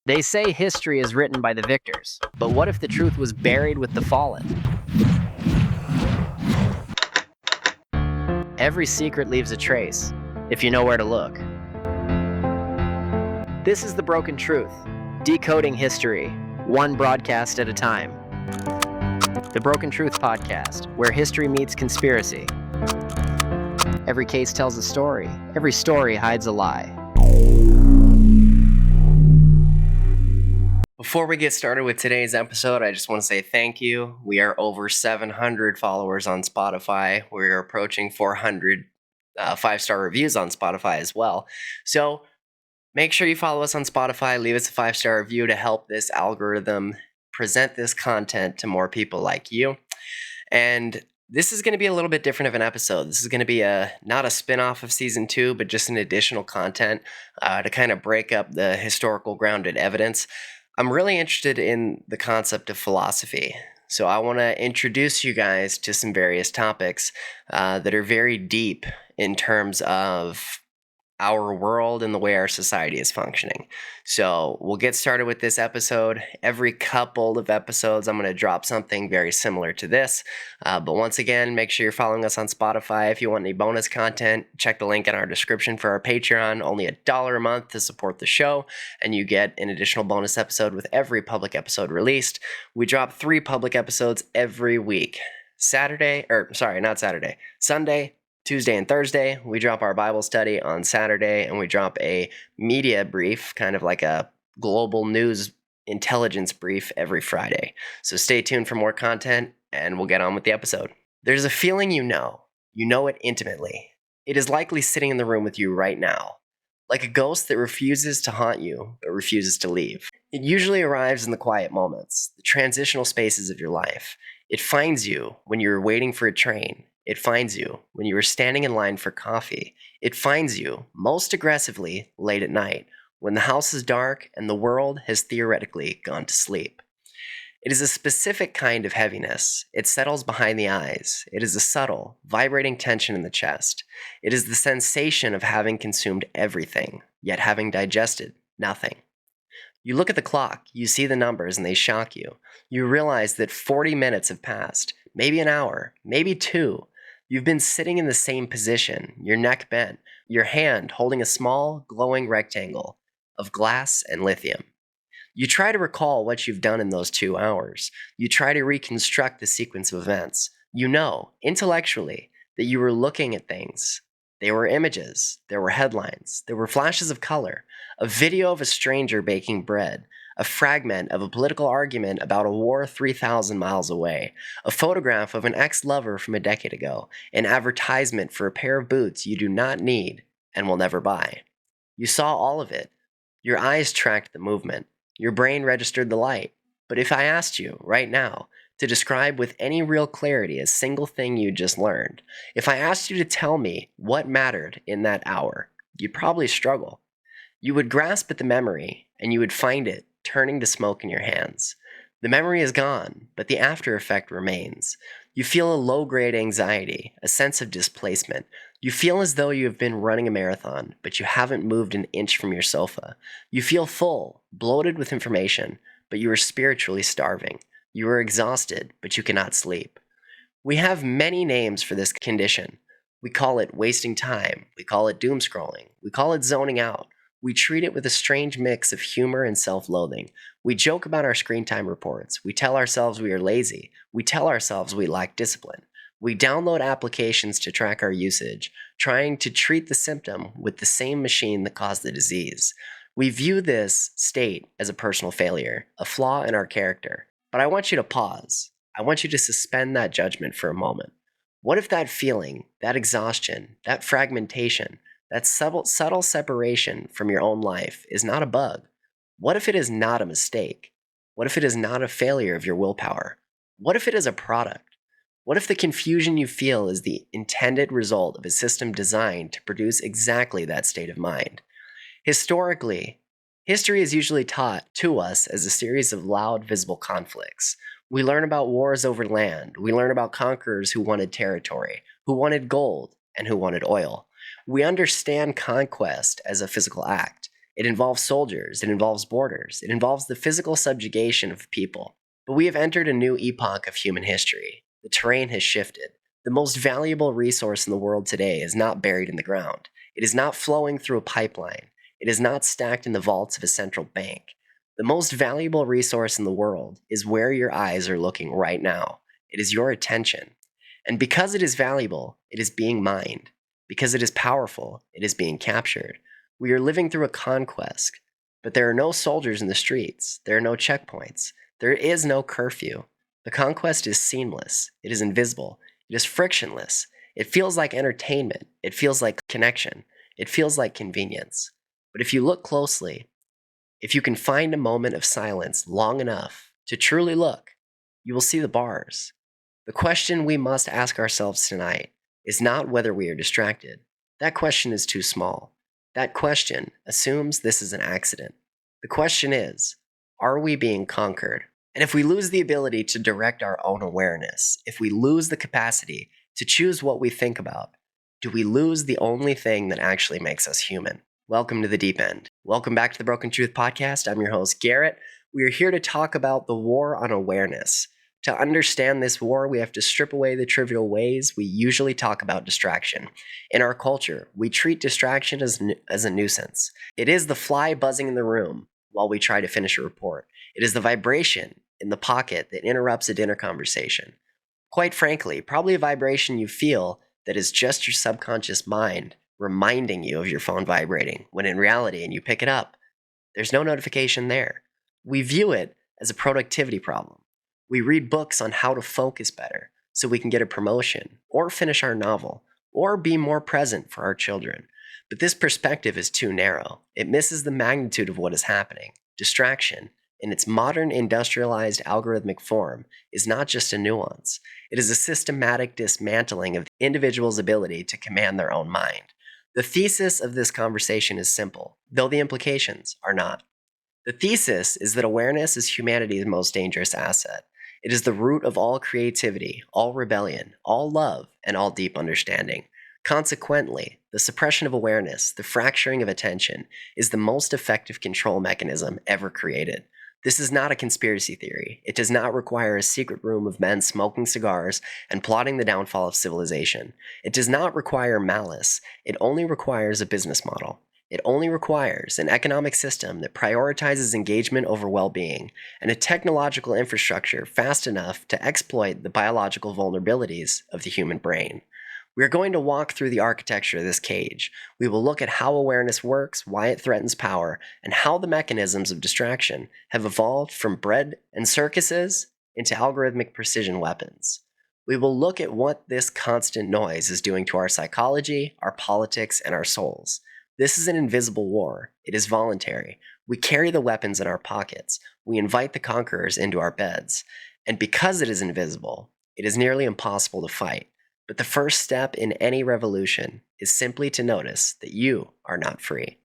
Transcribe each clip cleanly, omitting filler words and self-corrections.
They say history is written by the victors, but what if the truth was buried with the fallen? Every secret leaves a trace, if you know where to look. This is The Broken Truth, decoding history, one broadcast at a time. The Broken Truth podcast, where history meets conspiracy. Every case tells a story, every story hides a lie. Before we get started with today's episode, I just want to say thank you. We are over 700 followers on Spotify. We're approaching 400 5-star reviews on Spotify as well. So make sure you follow us on Spotify. Leave us a 5-star review to help this algorithm present this content to more people like you. And this is going to be a little bit different of an episode. This is going to be not a spin-off of season 2, but just an additional content to kind of break up the historical grounded evidence. I'm really interested in the concept of philosophy. So I want to introduce you guys to some various topics that are very deep in terms of our world and the way our society is functioning. So we'll get started with this episode. Every couple of episodes, I'm going to drop something very similar to this. But once again, make sure you're following us on Spotify. If you want any bonus content, check the link in our description for our Patreon. Only $1 a month to support the show, and you get an additional bonus episode with every public episode released. We drop 3 public episodes every week. Sunday, Tuesday and Thursday, we drop our Bible study on Saturday, and we drop a media brief, kind of like a global news intelligence brief every Friday. So stay tuned for more content, and we'll get on with the episode. There's a feeling you know it intimately. It is likely sitting in the room with you right now, like a ghost that refuses to haunt you, but refuses to leave. It usually arrives in the quiet moments, the transitional spaces of your life. It finds you when you're waiting for a train. It finds you when you are standing in line for coffee. It finds you most aggressively late at night, when the house is dark and the world has theoretically gone to sleep. It is a specific kind of heaviness. It settles behind the eyes. It is a subtle, vibrating tension in the chest. It is the sensation of having consumed everything, yet having digested nothing. You look at the clock, you see the numbers, and they shock you. You realize that 40 minutes have passed, maybe an hour, maybe 2. You've been sitting in the same position, your neck bent, your hand holding a small, glowing rectangle of glass and lithium. You try to recall what you've done in those 2 hours. You try to reconstruct the sequence of events. You know, intellectually, that you were looking at things. They were images, there were headlines, there were flashes of color, a video of a stranger baking bread, a fragment of a political argument about a war 3,000 miles away, a photograph of an ex-lover from a decade ago, an advertisement for a pair of boots you do not need and will never buy. You saw all of it. Your eyes tracked the movement. Your brain registered the light. But if I asked you, right now, to describe with any real clarity a single thing you just learned, if I asked you to tell me what mattered in that hour, you'd probably struggle. You would grasp at the memory, and you would find it turning to smoke in your hands. The memory is gone, but the after effect remains. You feel a low-grade anxiety, a sense of displacement. You feel as though you have been running a marathon, but you haven't moved an inch from your sofa. You feel full, bloated with information, but you are spiritually starving. You are exhausted, but you cannot sleep. We have many names for this condition. We call it wasting time. We call it doom scrolling. We call it zoning out. We treat it with a strange mix of humor and self-loathing. We joke about our screen time reports. We tell ourselves we are lazy. We tell ourselves we lack discipline. We download applications to track our usage, trying to treat the symptom with the same machine that caused the disease. We view this state as a personal failure, a flaw in our character. But I want you to pause. I want you to suspend that judgment for a moment. What if that feeling, that exhaustion, that fragmentation, that subtle separation from your own life is not a bug? What if it is not a mistake? What if it is not a failure of your willpower? What if it is a product? What if the confusion you feel is the intended result of a system designed to produce exactly that state of mind? Historically, history is usually taught to us as a series of loud, visible conflicts. We learn about wars over land. We learn about conquerors who wanted territory, who wanted gold, and who wanted oil. We understand conquest as a physical act. It involves soldiers, it involves borders, it involves the physical subjugation of people. But we have entered a new epoch of human history. The terrain has shifted. The most valuable resource in the world today is not buried in the ground. It is not flowing through a pipeline. It is not stacked in the vaults of a central bank. The most valuable resource in the world is where your eyes are looking right now. It is your attention. And because it is valuable, it is being mined. Because it is powerful, it is being captured. We are living through a conquest, but there are no soldiers in the streets. There are no checkpoints. There is no curfew. The conquest is seamless. It is invisible. It is frictionless. It feels like entertainment. It feels like connection. It feels like convenience. But if you look closely, if you can find a moment of silence long enough to truly look, you will see the bars. The question we must ask ourselves tonight is not whether we are distracted. That question is too small. That question assumes this is an accident. The question is, are we being conquered? And if we lose the ability to direct our own awareness, if we lose the capacity to choose what we think about, do we lose the only thing that actually makes us human? Welcome to the deep end. Welcome back to the Broken Truth Podcast. I'm your host, Garrett. We are here to talk about the war on awareness. To understand this war, we have to strip away the trivial ways we usually talk about distraction. In our culture, we treat distraction as a nuisance. It is the fly buzzing in the room while we try to finish a report. It is the vibration in the pocket that interrupts a dinner conversation. Quite frankly, probably a vibration you feel that is just your subconscious mind reminding you of your phone vibrating, when in reality, and you pick it up, there's no notification there. We view it as a productivity problem. We read books on how to focus better so we can get a promotion, or finish our novel, or be more present for our children. But this perspective is too narrow. It misses the magnitude of what is happening. Distraction, in its modern industrialized algorithmic form, is not just a nuance. It is a systematic dismantling of the individual's ability to command their own mind. The thesis of this conversation is simple, though the implications are not. The thesis is that awareness is humanity's most dangerous asset. It is the root of all creativity, all rebellion, all love, and all deep understanding. Consequently, the suppression of awareness, the fracturing of attention, is the most effective control mechanism ever created. This is not a conspiracy theory. It does not require a secret room of men smoking cigars and plotting the downfall of civilization. It does not require malice. It only requires a business model. It only requires an economic system that prioritizes engagement over well-being and a technological infrastructure fast enough to exploit the biological vulnerabilities of the human brain. We are going to walk through the architecture of this cage. We will look at how awareness works, why it threatens power, and how the mechanisms of distraction have evolved from bread and circuses into algorithmic precision weapons. We will look at what this constant noise is doing to our psychology, our politics, and our souls. This is an invisible war. It is voluntary. We carry the weapons in our pockets. We invite the conquerors into our beds. And because it is invisible, it is nearly impossible to fight. But the first step in any revolution is simply to notice that you are not free.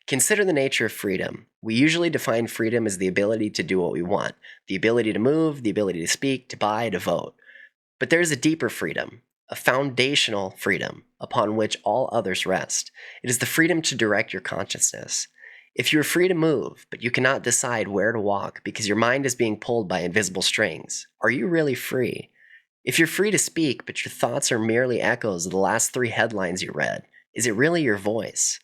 Consider the nature of freedom. We usually define freedom as the ability to do what we want, the ability to move, the ability to speak, to buy, to vote. But there is a deeper freedom, a foundational freedom upon which all others rest. It is the freedom to direct your consciousness. If you are free to move, but you cannot decide where to walk because your mind is being pulled by invisible strings, are you really free? If you're free to speak, but your thoughts are merely echoes of the last 3 headlines you read, is it really your voice?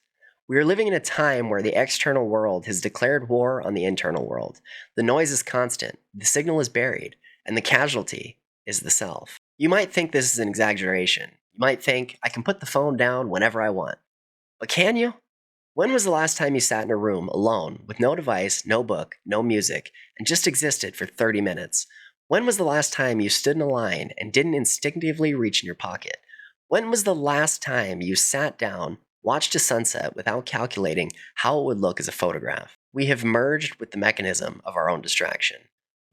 We are living in a time where the external world has declared war on the internal world. The noise is constant, the signal is buried, and the casualty is the self. You might think this is an exaggeration. You might think, I can put the phone down whenever I want. But can you? When was the last time you sat in a room alone with no device, no book, no music, and just existed for 30 minutes? When was the last time you stood in a line and didn't instinctively reach in your pocket? When was the last time you sat down, watched a sunset without calculating how it would look as a photograph? We have merged with the mechanism of our own distraction.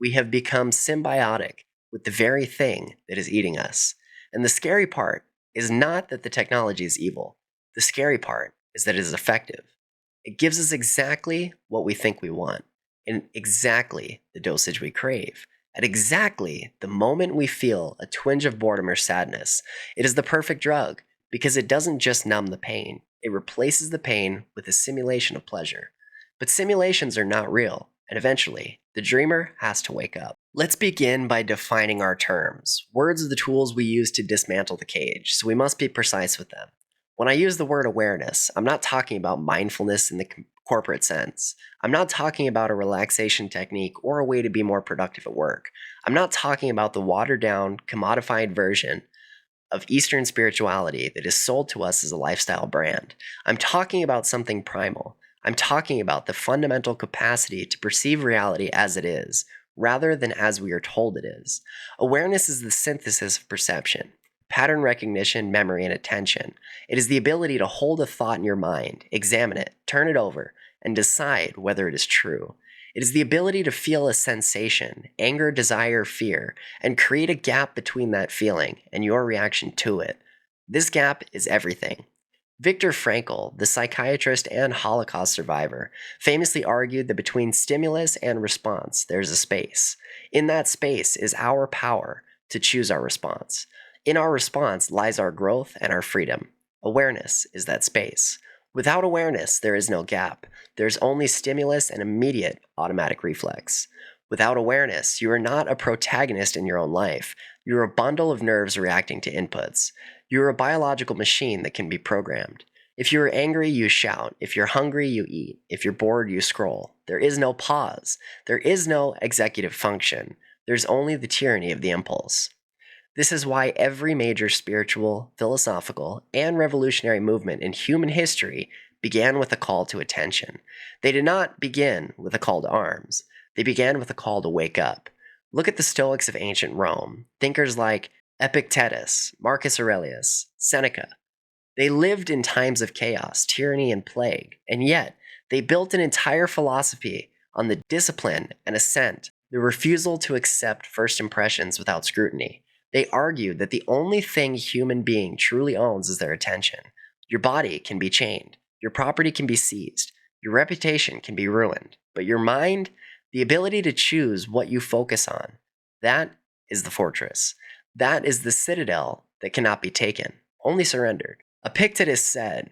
We have become symbiotic with the very thing that is eating us. And the scary part is not that the technology is evil. The scary part is that it is effective. It gives us exactly what we think we want, in exactly the dosage we crave. At exactly the moment we feel a twinge of boredom or sadness, it is the perfect drug because it doesn't just numb the pain, it replaces the pain with a simulation of pleasure. But simulations are not real, and eventually, the dreamer has to wake up. Let's begin by defining our terms. Words are the tools we use to dismantle the cage, so we must be precise with them. When I use the word awareness, I'm not talking about mindfulness in the corporate sense. I'm not talking about a relaxation technique or a way to be more productive at work. I'm not talking about the watered down, commodified version of Eastern spirituality that is sold to us as a lifestyle brand. I'm talking about something primal. I'm talking about the fundamental capacity to perceive reality as it is, rather than as we are told it is. Awareness is the synthesis of perception, pattern recognition, memory, and attention. It is the ability to hold a thought in your mind, examine it, turn it over, and decide whether it is true. It is the ability to feel a sensation, anger, desire, fear, and create a gap between that feeling and your reaction to it. This gap is everything. Viktor Frankl, the psychiatrist and Holocaust survivor, famously argued that between stimulus and response, there's a space. In that space is our power to choose our response. In our response lies our growth and our freedom. Awareness is that space. Without awareness, there is no gap. There's only stimulus and immediate automatic reflex. Without awareness, you are not a protagonist in your own life. You're a bundle of nerves reacting to inputs. You're a biological machine that can be programmed. If you're angry, you shout. If you're hungry, you eat. If you're bored, you scroll. There is no pause. There is no executive function. There's only the tyranny of the impulse. This is why every major spiritual, philosophical, and revolutionary movement in human history began with a call to attention. They did not begin with a call to arms. They began with a call to wake up. Look at the Stoics of ancient Rome, thinkers like Epictetus, Marcus Aurelius, Seneca. They lived in times of chaos, tyranny, and plague, and yet they built an entire philosophy on the discipline and ascent, the refusal to accept first impressions without scrutiny. They argued that the only thing a human being truly owns is their attention. Your body can be chained, your property can be seized, your reputation can be ruined, but your mind, the ability to choose what you focus on, that is the fortress. That is the citadel that cannot be taken, only surrendered. Epictetus said,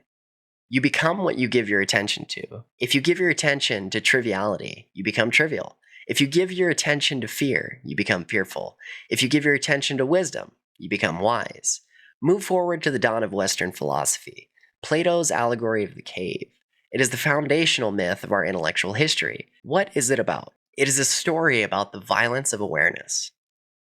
"You become what you give your attention to. If you give your attention to triviality, you become trivial. If you give your attention to fear, you become fearful. If you give your attention to wisdom, you become wise." Move forward to the dawn of Western philosophy, Plato's allegory of the cave. It is the foundational myth of our intellectual history. What is it about? It is a story about the violence of awareness.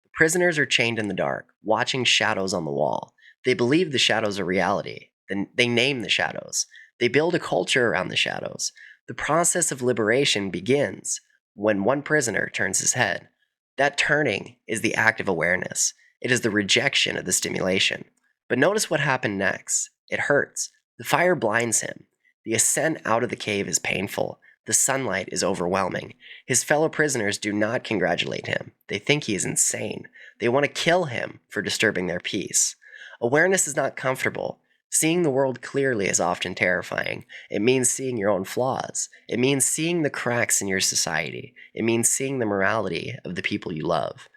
The prisoners are chained in the dark, watching shadows on the wall. They believe the shadows are reality. Then they name the shadows. They build a culture around the shadows. The process of liberation begins when one prisoner turns his head. That turning is the act of awareness. It is the rejection of the stimulation. But notice what happened next. It hurts. The fire blinds him. The ascent out of the cave is painful. The sunlight is overwhelming. His fellow prisoners do not congratulate him. They think he is insane. They want to kill him for disturbing their peace. Awareness is not comfortable. Seeing the world clearly is often terrifying. It means seeing your own flaws. It means seeing the cracks in your society. It means seeing the morality of the people you love.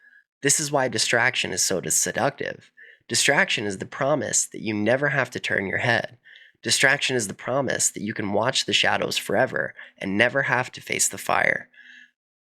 This is why distraction is so seductive. Distraction is the promise that you never have to turn your head. Distraction is the promise that you can watch the shadows forever and never have to face the fire.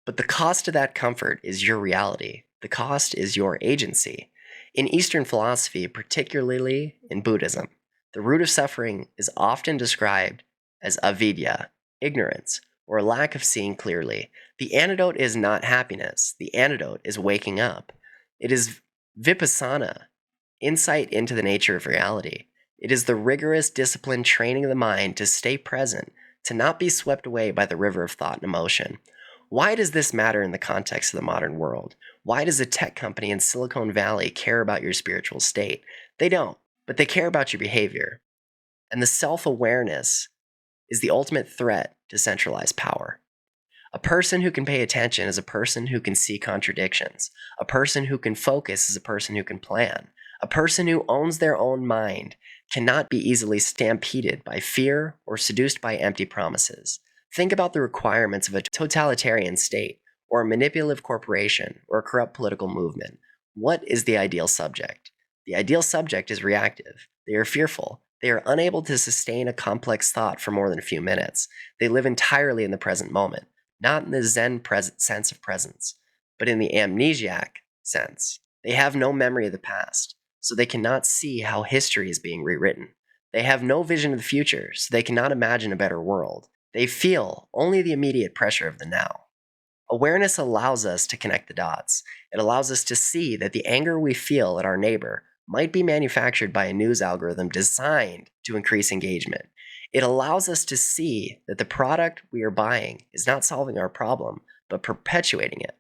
But the cost of that comfort is your reality. The cost is your agency. In Eastern philosophy, particularly in Buddhism, the root of suffering is often described as avidya, ignorance, or a lack of seeing clearly. The antidote is not happiness. The antidote is waking up. It is vipassana, insight into the nature of reality. It is the rigorous, disciplined training of the mind to stay present, to not be swept away by the river of thought and emotion. Why does this matter in the context of the modern world? Why does a tech company in Silicon Valley care about your spiritual state? They don't, but they care about your behavior. And the self-awareness is the ultimate threat to centralized power. A person who can pay attention is a person who can see contradictions. A person who can focus is a person who can plan. A person who owns their own mind cannot be easily stampeded by fear or seduced by empty promises. Think about the requirements of a totalitarian state, or a manipulative corporation, or a corrupt political movement. What is the ideal subject? The ideal subject is reactive. They are fearful. They are unable to sustain a complex thought for more than a few minutes. They live entirely in the present moment, not in the Zen sense of presence, but in the amnesiac sense. They have no memory of the past, so they cannot see how history is being rewritten. They have no vision of the future, so they cannot imagine a better world. They feel only the immediate pressure of the now. Awareness allows us to connect the dots. It allows us to see that the anger we feel at our neighbor might be manufactured by a news algorithm designed to increase engagement. It allows us to see that the product we are buying is not solving our problem, but perpetuating it.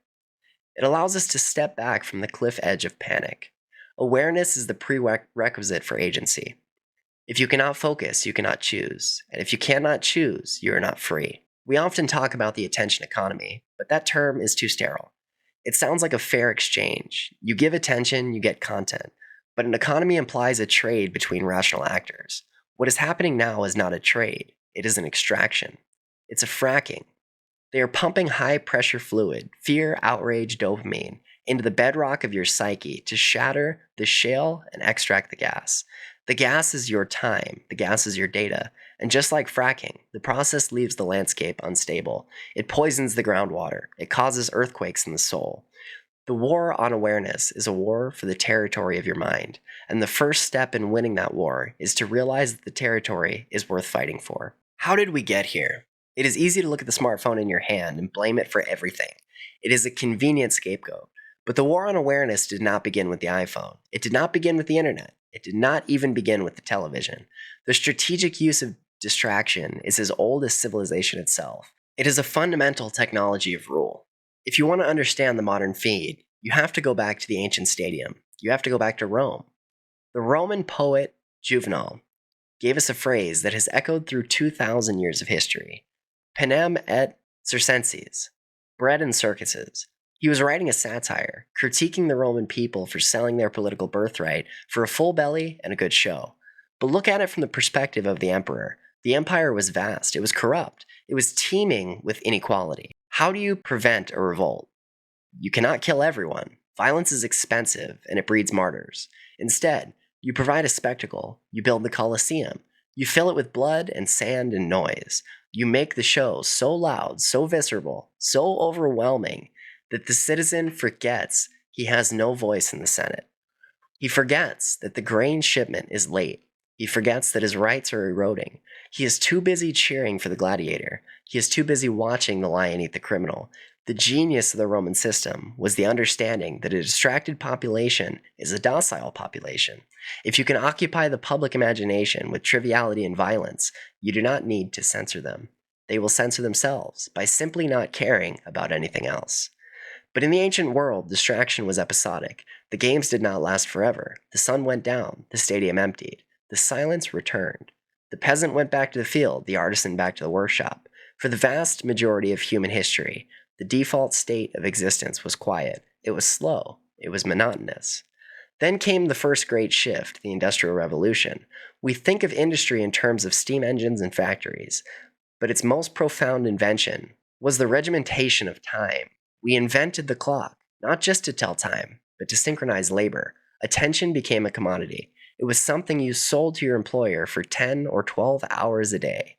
It allows us to step back from the cliff edge of panic. Awareness is the prerequisite for agency. If you cannot focus, you cannot choose. And if you cannot choose, you are not free. We often talk about the attention economy, but that term is too sterile. It sounds like a fair exchange. You give attention, you get content. But an economy implies a trade between rational actors. What is happening now is not a trade, it is an extraction. It's a fracking. They are pumping high pressure fluid, fear, outrage, dopamine, into the bedrock of your psyche to shatter the shale and extract the gas. The gas is your time, the gas is your data, and just like fracking, the process leaves the landscape unstable. It poisons the groundwater, it causes earthquakes in the soul. The war on awareness is a war for the territory of your mind, and the first step in winning that war is to realize that the territory is worth fighting for. How did we get here? It is easy to look at the smartphone in your hand and blame it for everything. It is a convenient scapegoat. But the war on awareness did not begin with the iPhone. It did not begin with the internet. It did not even begin with the television. The strategic use of distraction is as old as civilization itself. It is a fundamental technology of rule. If you want to understand the modern feed, you have to go back to the ancient stadium. You have to go back to Rome. The Roman poet Juvenal gave us a phrase that has echoed through 2,000 years of history. Panem et circenses, bread and circuses. He was writing a satire, critiquing the Roman people for selling their political birthright for a full belly and a good show. But look at it from the perspective of the emperor. The empire was vast, it was corrupt, it was teeming with inequality. How do you prevent a revolt? You cannot kill everyone. Violence is expensive and it breeds martyrs. Instead, you provide a spectacle, you build the Colosseum, you fill it with blood and sand and noise. You make the show so loud, so visceral, so overwhelming that the citizen forgets he has no voice in the Senate. He forgets that the grain shipment is late. He forgets that his rights are eroding. He is too busy cheering for the gladiator. He is too busy watching the lion eat the criminal. The genius of the Roman system was the understanding that a distracted population is a docile population. If you can occupy the public imagination with triviality and violence, you do not need to censor them. They will censor themselves by simply not caring about anything else. But in the ancient world, distraction was episodic. The games did not last forever. The sun went down, the stadium emptied, the silence returned. The peasant went back to the field, the artisan back to the workshop. For the vast majority of human history, the default state of existence was quiet. It was slow. It was monotonous. Then came the first great shift, the Industrial Revolution. We think of industry in terms of steam engines and factories, but its most profound invention was the regimentation of time. We invented the clock, not just to tell time, but to synchronize labor. Attention became a commodity. It was something you sold to your employer for 10 or 12 hours a day.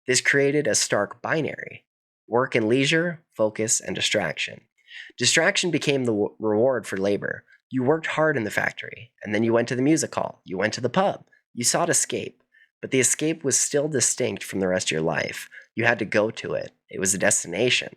This created a stark binary: work and leisure, focus and distraction. Distraction became the reward for labor. You worked hard in the factory, and then you went to the music hall, you went to the pub, you sought escape, but the escape was still distinct from the rest of your life. You had to go to it. It was a destination.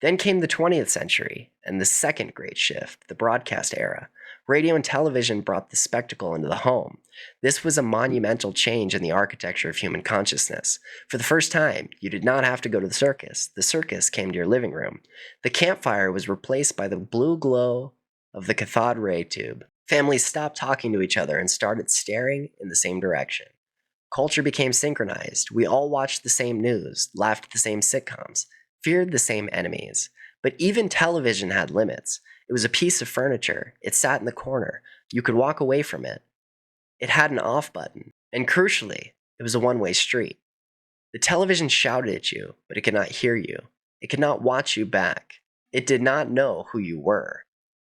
Then came the 20th century and the second great shift, the broadcast era. Radio and television brought the spectacle into the home. This was a monumental change in the architecture of human consciousness. For the first time, you did not have to go to the circus. The circus came to your living room. The campfire was replaced by the blue glow of the cathode ray tube. Families stopped talking to each other and started staring in the same direction. Culture became synchronized. We all watched the same news, laughed at the same sitcoms, feared the same enemies. But even television had limits. It was a piece of furniture. It sat in the corner. You could walk away from it. It had an off button. And crucially, it was a one-way street. The television shouted at you, but it could not hear you. It could not watch you back. It did not know who you were.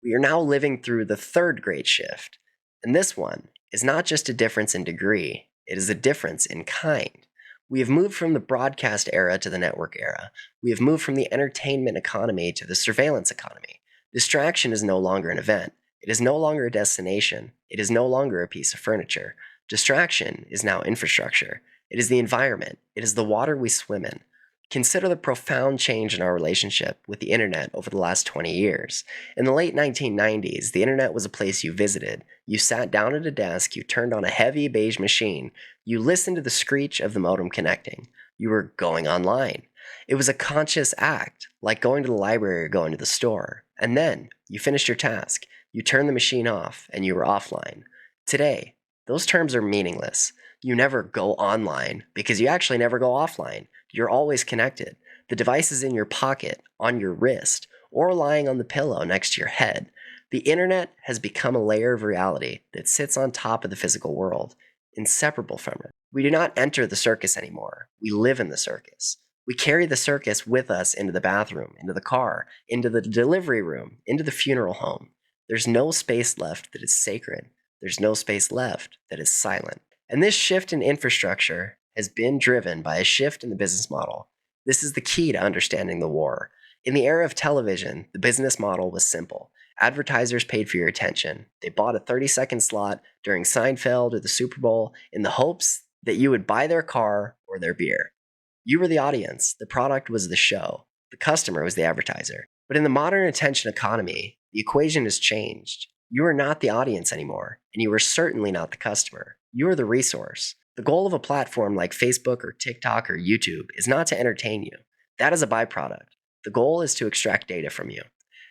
We are now living through the third great shift. And this one is not just a difference in degree. It is a difference in kind. We have moved from the broadcast era to the network era. We have moved from the entertainment economy to the surveillance economy. Distraction is no longer an event. It is no longer a destination. It is no longer a piece of furniture. Distraction is now infrastructure. It is the environment. It is the water we swim in. Consider the profound change in our relationship with the internet over the last 20 years. In the late 1990s, the internet was a place you visited. You sat down at a desk, you turned on a heavy beige machine, you listened to the screech of the modem connecting. You were going online. It was a conscious act, like going to the library or going to the store. And then, you finished your task, you turned the machine off, and you were offline. Today, those terms are meaningless. You never go online because you actually never go offline. You're always connected. The device is in your pocket, on your wrist, or lying on the pillow next to your head. The internet has become a layer of reality that sits on top of the physical world, inseparable from it. We do not enter the circus anymore. We live in the circus. We carry the circus with us into the bathroom, into the car, into the delivery room, into the funeral home. There's no space left that is sacred. There's no space left that is silent. And this shift in infrastructure has been driven by a shift in the business model. This is the key to understanding the war. In the era of television, the business model was simple. Advertisers paid for your attention. They bought a 30-second slot during Seinfeld or the Super Bowl in the hopes that you would buy their car or their beer. You were the audience. The product was the show. The customer was the advertiser. But in the modern attention economy, the equation has changed. You are not the audience anymore, and you are certainly not the customer. You are the resource. The goal of a platform like Facebook or TikTok or YouTube is not to entertain you. That is a byproduct. The goal is to extract data from you.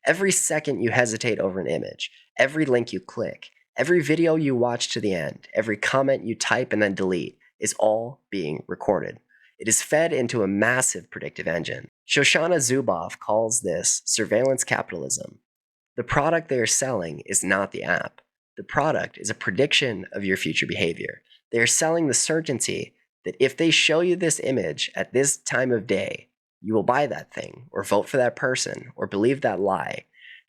Every second you hesitate over an image, every link you click, every video you watch to the end, every comment you type and then delete is all being recorded. It is fed into a massive predictive engine. Shoshana Zuboff calls this surveillance capitalism. The product they are selling is not the app. The product is a prediction of your future behavior. They are selling the certainty that if they show you this image at this time of day, you will buy that thing, or vote for that person, or believe that lie.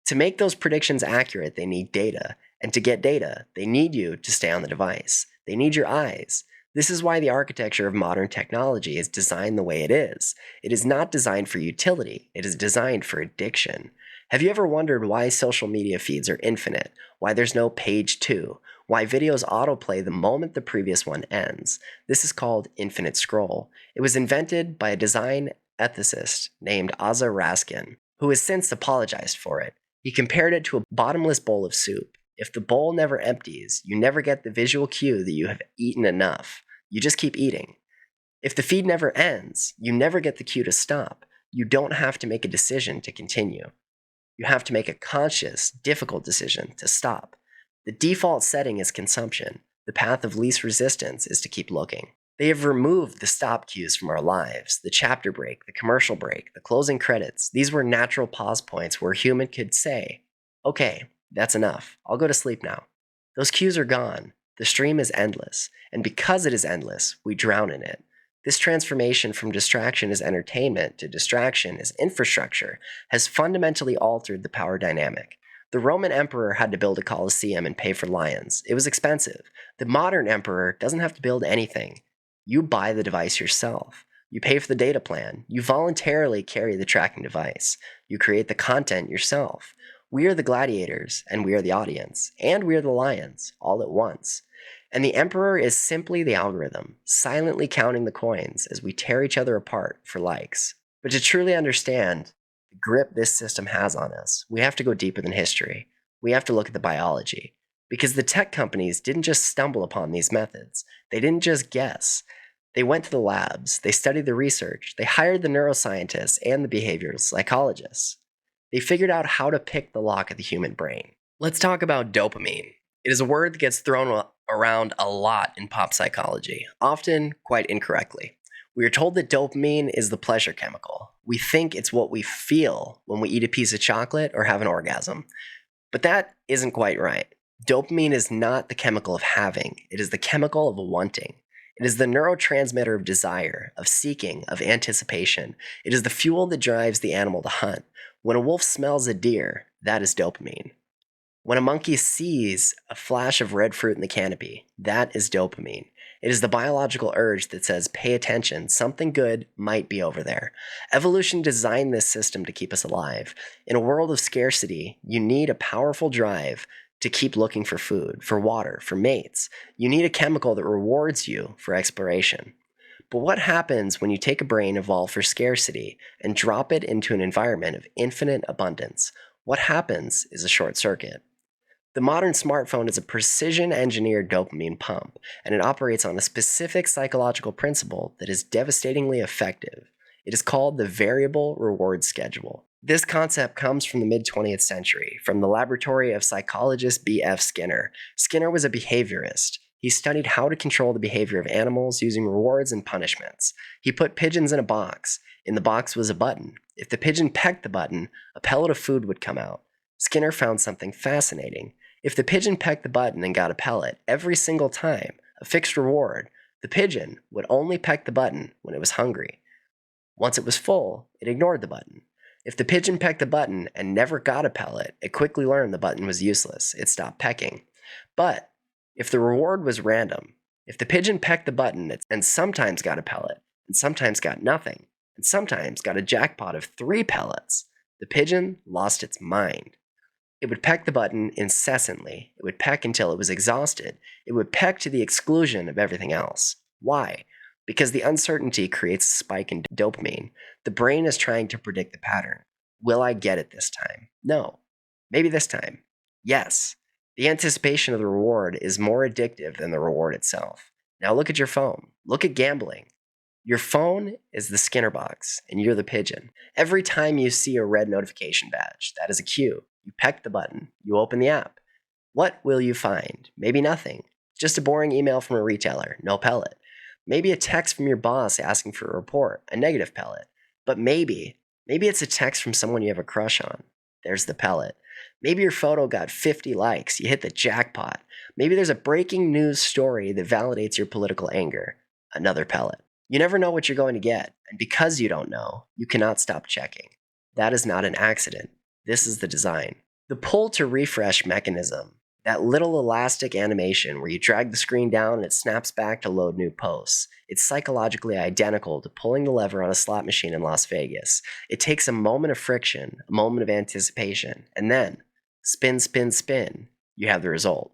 To make those predictions accurate, they need data. And to get data, they need you to stay on the device. They need your eyes. This is why the architecture of modern technology is designed the way it is. It is not designed for utility. It is designed for addiction. Have you ever wondered why social media feeds are infinite? Why there's no page 2? Why videos autoplay the moment the previous one ends? This is called infinite scroll. It was invented by a design ethicist named Asa Raskin, who has since apologized for it. He compared it to a bottomless bowl of soup. If the bowl never empties, you never get the visual cue that you have eaten enough. You just keep eating. If the feed never ends, you never get the cue to stop. You don't have to make a decision to continue. You have to make a conscious, difficult decision to stop. The default setting is consumption. The path of least resistance is to keep looking. They have removed the stop cues from our lives, the chapter break, the commercial break, the closing credits. These were natural pause points where a human could say, okay, that's enough. I'll go to sleep now. Those cues are gone. The stream is endless. And because it is endless, we drown in it. This transformation from distraction as entertainment to distraction as infrastructure has fundamentally altered the power dynamic. The Roman emperor had to build a Colosseum and pay for lions. It was expensive. The modern emperor doesn't have to build anything. You buy the device yourself. You pay for the data plan. You voluntarily carry the tracking device. You create the content yourself. We are the gladiators, and we are the audience, and we are the lions, all at once. And the emperor is simply the algorithm, silently counting the coins as we tear each other apart for likes. But to truly understand the grip this system has on us, we have to go deeper than history. We have to look at the biology. Because the tech companies didn't just stumble upon these methods. They didn't just guess. They went to the labs, they studied the research, they hired the neuroscientists and the behavioral psychologists. They figured out how to pick the lock of the human brain. Let's talk about dopamine. It is a word that gets thrown around a lot in pop psychology, often quite incorrectly. We are told that dopamine is the pleasure chemical. We think it's what we feel when we eat a piece of chocolate or have an orgasm. But that isn't quite right. Dopamine is not the chemical of having, it is the chemical of wanting. It is the neurotransmitter of desire, of seeking, of anticipation. It is the fuel that drives the animal to hunt. When a wolf smells a deer, that is dopamine. When a monkey sees a flash of red fruit in the canopy, that is dopamine. It is the biological urge that says, pay attention, something good might be over there. Evolution designed this system to keep us alive. In a world of scarcity, you need a powerful drive to keep looking for food, for water, for mates. You need a chemical that rewards you for exploration. But what happens when you take a brain evolved for scarcity and drop it into an environment of infinite abundance? What happens is a short circuit. The modern smartphone is a precision engineered dopamine pump, and it operates on a specific psychological principle that is devastatingly effective. It is called the variable reward schedule. This concept comes from the mid-20th century, from the laboratory of psychologist B.F. Skinner. Skinner was a behaviorist. He studied how to control the behavior of animals using rewards and punishments. He put pigeons in a box. In the box was a button. If the pigeon pecked the button, a pellet of food would come out. Skinner found something fascinating. If the pigeon pecked the button and got a pellet every single time, a fixed reward, the pigeon would only peck the button when it was hungry. Once it was full, it ignored the button. If the pigeon pecked the button and never got a pellet, it quickly learned the button was useless. It stopped pecking. But if the reward was random, if the pigeon pecked the button and sometimes got a pellet, and sometimes got nothing, and sometimes got a jackpot of 3 pellets, the pigeon lost its mind. It would peck the button incessantly. It would peck until it was exhausted. It would peck to the exclusion of everything else. Why? Because the uncertainty creates a spike in dopamine. The brain is trying to predict the pattern. Will I get it this time? No. Maybe this time. Yes. The anticipation of the reward is more addictive than the reward itself. Now look at your phone. Look at gambling. Your phone is the Skinner box, and you're the pigeon. Every time you see a red notification badge, that is a cue. You peck the button. You open the app. What will you find? Maybe nothing. Just a boring email from a retailer. No pellet. Maybe a text from your boss asking for a report. A negative pellet. But maybe it's a text from someone you have a crush on. There's the pellet. Maybe your photo got 50 likes. You hit the jackpot. Maybe there's a breaking news story that validates your political anger. Another pellet. You never know what you're going to get, and because you don't know, you cannot stop checking. That is not an accident. This is the design. The pull to refresh mechanism, that little elastic animation where you drag the screen down and it snaps back to load new posts, it's psychologically identical to pulling the lever on a slot machine in Las Vegas. It takes a moment of friction, a moment of anticipation, and then spin, spin, spin, you have the result.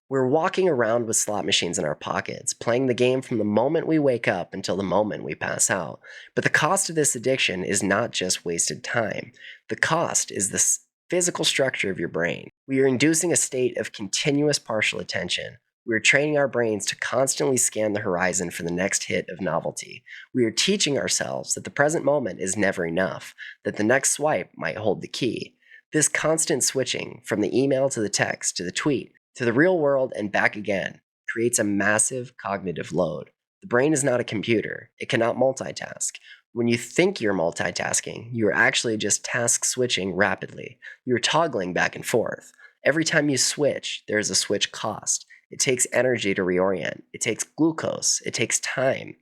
We're walking around with slot machines in our pockets, playing the game from the moment we wake up until the moment we pass out. But the cost of this addiction is not just wasted time. The cost is the physical structure of your brain. We are inducing a state of continuous partial attention. We are training our brains to constantly scan the horizon for the next hit of novelty. We are teaching ourselves that the present moment is never enough, that the next swipe might hold the key. This constant switching from the email to the text to the tweet to the real world and back again creates a massive cognitive load. The brain is not a computer. It cannot multitask. When you think you're multitasking, you're actually just task switching rapidly. You're toggling back and forth. Every time you switch, there's a switch cost. It takes energy to reorient. It takes glucose. It takes time.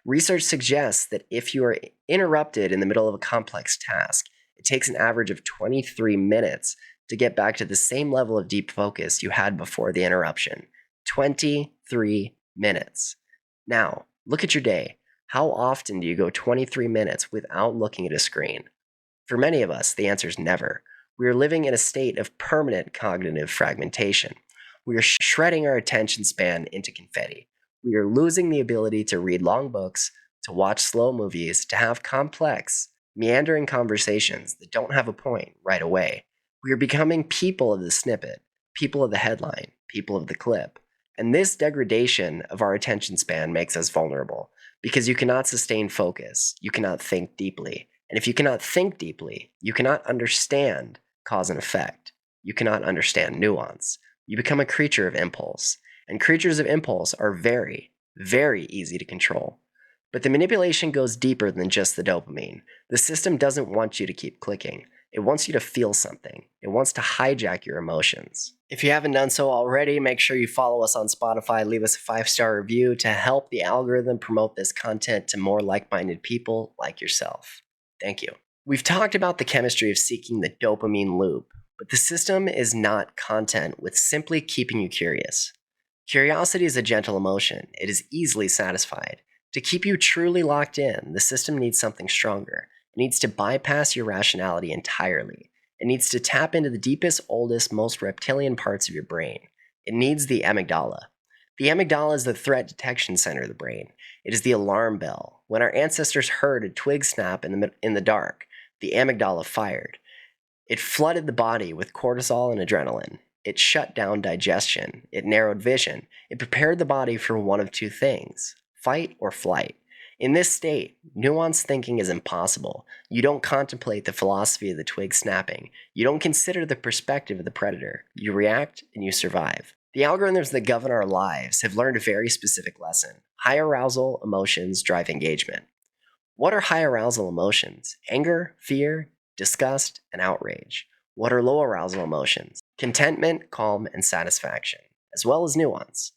Research suggests that if you are interrupted in the middle of a complex task, it takes an average of 23 minutes to get back to the same level of deep focus you had before the interruption. 23 minutes. Now, look at your day. How often do you go 23 minutes without looking at a screen? For many of us, the answer is never. We are living in a state of permanent cognitive fragmentation. We are shredding our attention span into confetti. We are losing the ability to read long books, to watch slow movies, to have complex, meandering conversations that don't have a point right away. We are becoming people of the snippet, people of the headline, people of the clip. And this degradation of our attention span makes us vulnerable because you cannot sustain focus. You cannot think deeply. And if you cannot think deeply, you cannot understand cause and effect. You cannot understand nuance. You become a creature of impulse. And creatures of impulse are very, very easy to control. But the manipulation goes deeper than just the dopamine. The system doesn't want you to keep clicking. It wants you to feel something. It wants to hijack your emotions. If you haven't done so already, make sure you follow us on Spotify, leave us a 5-star review to help the algorithm promote this content to more like-minded people like yourself. Thank you. We've talked about the chemistry of seeking the dopamine loop, but the system is not content with simply keeping you curious. Curiosity is a gentle emotion. It is easily satisfied. To keep you truly locked in, the system needs something stronger. It needs to bypass your rationality entirely. It needs to tap into the deepest, oldest, most reptilian parts of your brain. It needs the amygdala. The amygdala is the threat detection center of the brain. It is the alarm bell. When our ancestors heard a twig snap in the dark, the amygdala fired. It flooded the body with cortisol and adrenaline. It shut down digestion. It narrowed vision. It prepared the body for one of two things: fight or flight. In this state, nuanced thinking is impossible. You don't contemplate the philosophy of the twig snapping. You don't consider the perspective of the predator. You react and you survive. The algorithms that govern our lives have learned a very specific lesson. High arousal emotions drive engagement. What are high arousal emotions? Anger, fear, disgust, and outrage. What are low arousal emotions? Contentment, calm, and satisfaction, as well as nuance.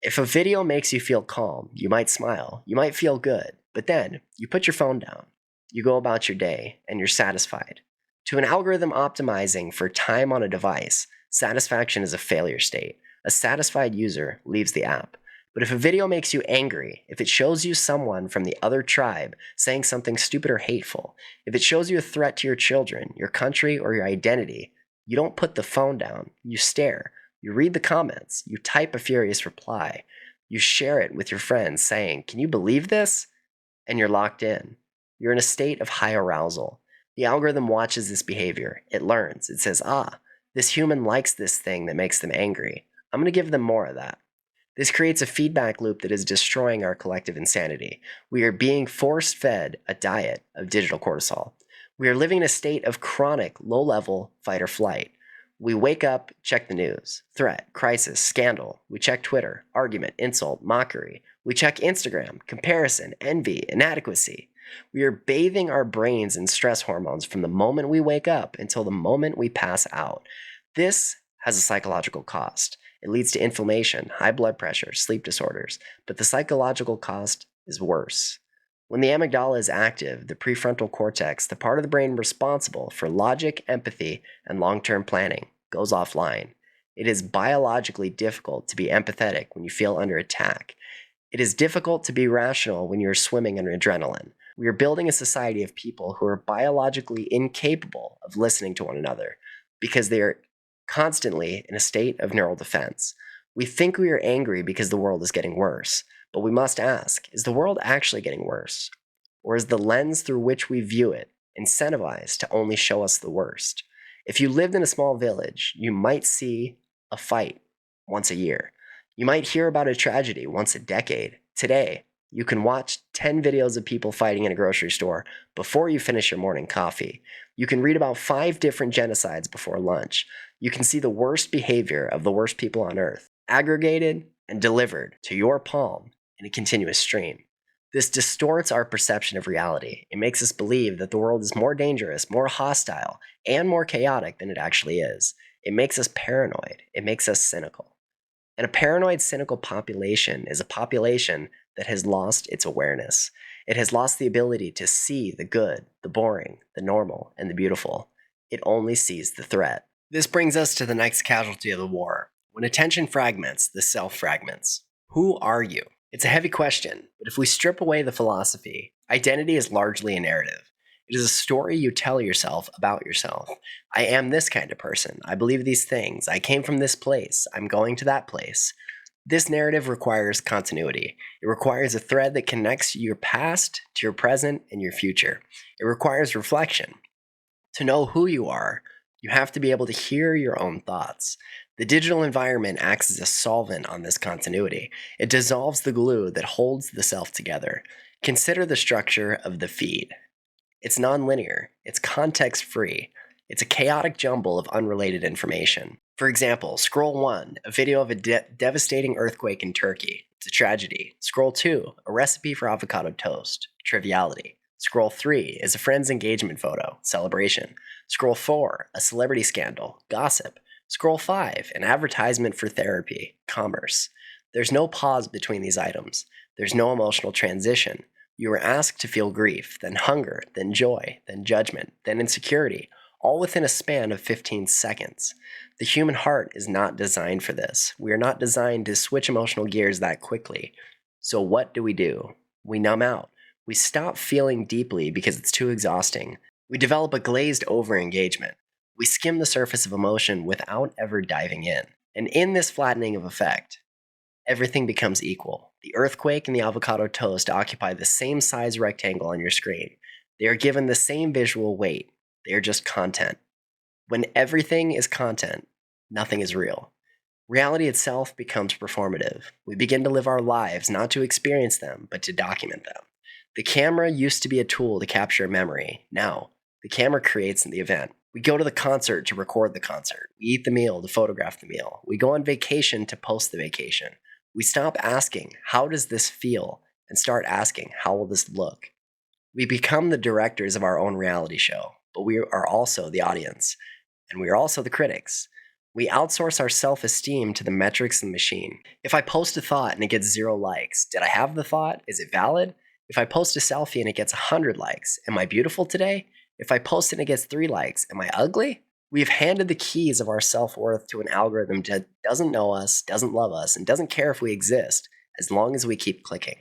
If a video makes you feel calm, you might smile, you might feel good, but then you put your phone down, you go about your day, and you're satisfied. To an algorithm optimizing for time on a device, satisfaction is a failure state. A satisfied user leaves the app. But if a video makes you angry, if it shows you someone from the other tribe saying something stupid or hateful, if it shows you a threat to your children, your country, or your identity, you don't put the phone down. You stare. You read the comments. You type a furious reply. You share it with your friends saying, "Can you believe this?" And you're locked in. You're in a state of high arousal. The algorithm watches this behavior. It learns. It says, this human likes this thing that makes them angry. I'm going to give them more of that. This creates a feedback loop that is destroying our collective insanity. We are being force-fed a diet of digital cortisol. We are living in a state of chronic, low-level fight or flight. We wake up, check the news, threat, crisis, scandal. We check Twitter, argument, insult, mockery. We check Instagram, comparison, envy, inadequacy. We are bathing our brains in stress hormones from the moment we wake up until the moment we pass out. This has a psychological cost. It leads to inflammation, high blood pressure, sleep disorders, but the psychological cost is worse. When the amygdala is active, the prefrontal cortex, the part of the brain responsible for logic, empathy, and long-term planning, goes offline. It is biologically difficult to be empathetic when you feel under attack. It is difficult to be rational when you're swimming in adrenaline. We are building a society of people who are biologically incapable of listening to one another because they are constantly in a state of neural defense. We think we are angry because the world is getting worse, but we must ask, is the world actually getting worse? Or is the lens through which we view it incentivized to only show us the worst? If you lived in a small village, you might see a fight once a year. You might hear about a tragedy once a decade. Today, you can watch 10 videos of people fighting in a grocery store before you finish your morning coffee. You can read about 5 different genocides before lunch. You can see the worst behavior of the worst people on earth, aggregated and delivered to your palm in a continuous stream. This distorts our perception of reality. It makes us believe that the world is more dangerous, more hostile, and more chaotic than it actually is. It makes us paranoid. It makes us cynical. And a paranoid, cynical population is a population that has lost its awareness. It has lost the ability to see the good, the boring, the normal, and the beautiful. It only sees the threat. This brings us to the next casualty of the war. When attention fragments, the self fragments. Who are you? It's a heavy question, but if we strip away the philosophy, identity is largely a narrative. It is a story you tell yourself about yourself. I am this kind of person. I believe these things. I came from this place. I'm going to that place. This narrative requires continuity. It requires a thread that connects your past to your present and your future. It requires reflection. To know who you are, you have to be able to hear your own thoughts. The digital environment acts as a solvent on this continuity. It dissolves the glue that holds the self together. Consider the structure of the feed. It's nonlinear. It's context-free. It's a chaotic jumble of unrelated information. For example, scroll 1, a video of a devastating earthquake in Turkey. It's a tragedy. Scroll 2, a recipe for avocado toast. Triviality. Scroll 3 is a friend's engagement photo. Celebration. Scroll 4, a celebrity scandal. Gossip. Scroll 5, an advertisement for therapy. Commerce. There's no pause between these items. There's no emotional transition. You are asked to feel grief, then hunger, then joy, then judgment, then insecurity, all within a span of 15 seconds. The human heart is not designed for this. We are not designed to switch emotional gears that quickly. So what do? We numb out. We stop feeling deeply because it's too exhausting. We develop a glazed over engagement. We skim the surface of emotion without ever diving in. And in this flattening of effect, everything becomes equal. The earthquake and the avocado toast occupy the same size rectangle on your screen. They are given the same visual weight. They are just content. When everything is content, nothing is real. Reality itself becomes performative. We begin to live our lives not to experience them, but to document them. The camera used to be a tool to capture memory. Now, the camera creates the event. We go to the concert to record the concert. We eat the meal to photograph the meal. We go on vacation to post the vacation. We stop asking, how does this feel? And start asking, how will this look? We become the directors of our own reality show, but we are also the audience. And we are also the critics. We outsource our self-esteem to the metrics of the machine. If I post a thought and it gets 0 likes, did I have the thought? Is it valid? If I post a selfie and it gets 100 likes, am I beautiful today? If I post and it gets 3 likes, am I ugly? We've handed the keys of our self-worth to an algorithm that doesn't know us, doesn't love us, and doesn't care if we exist, as long as we keep clicking.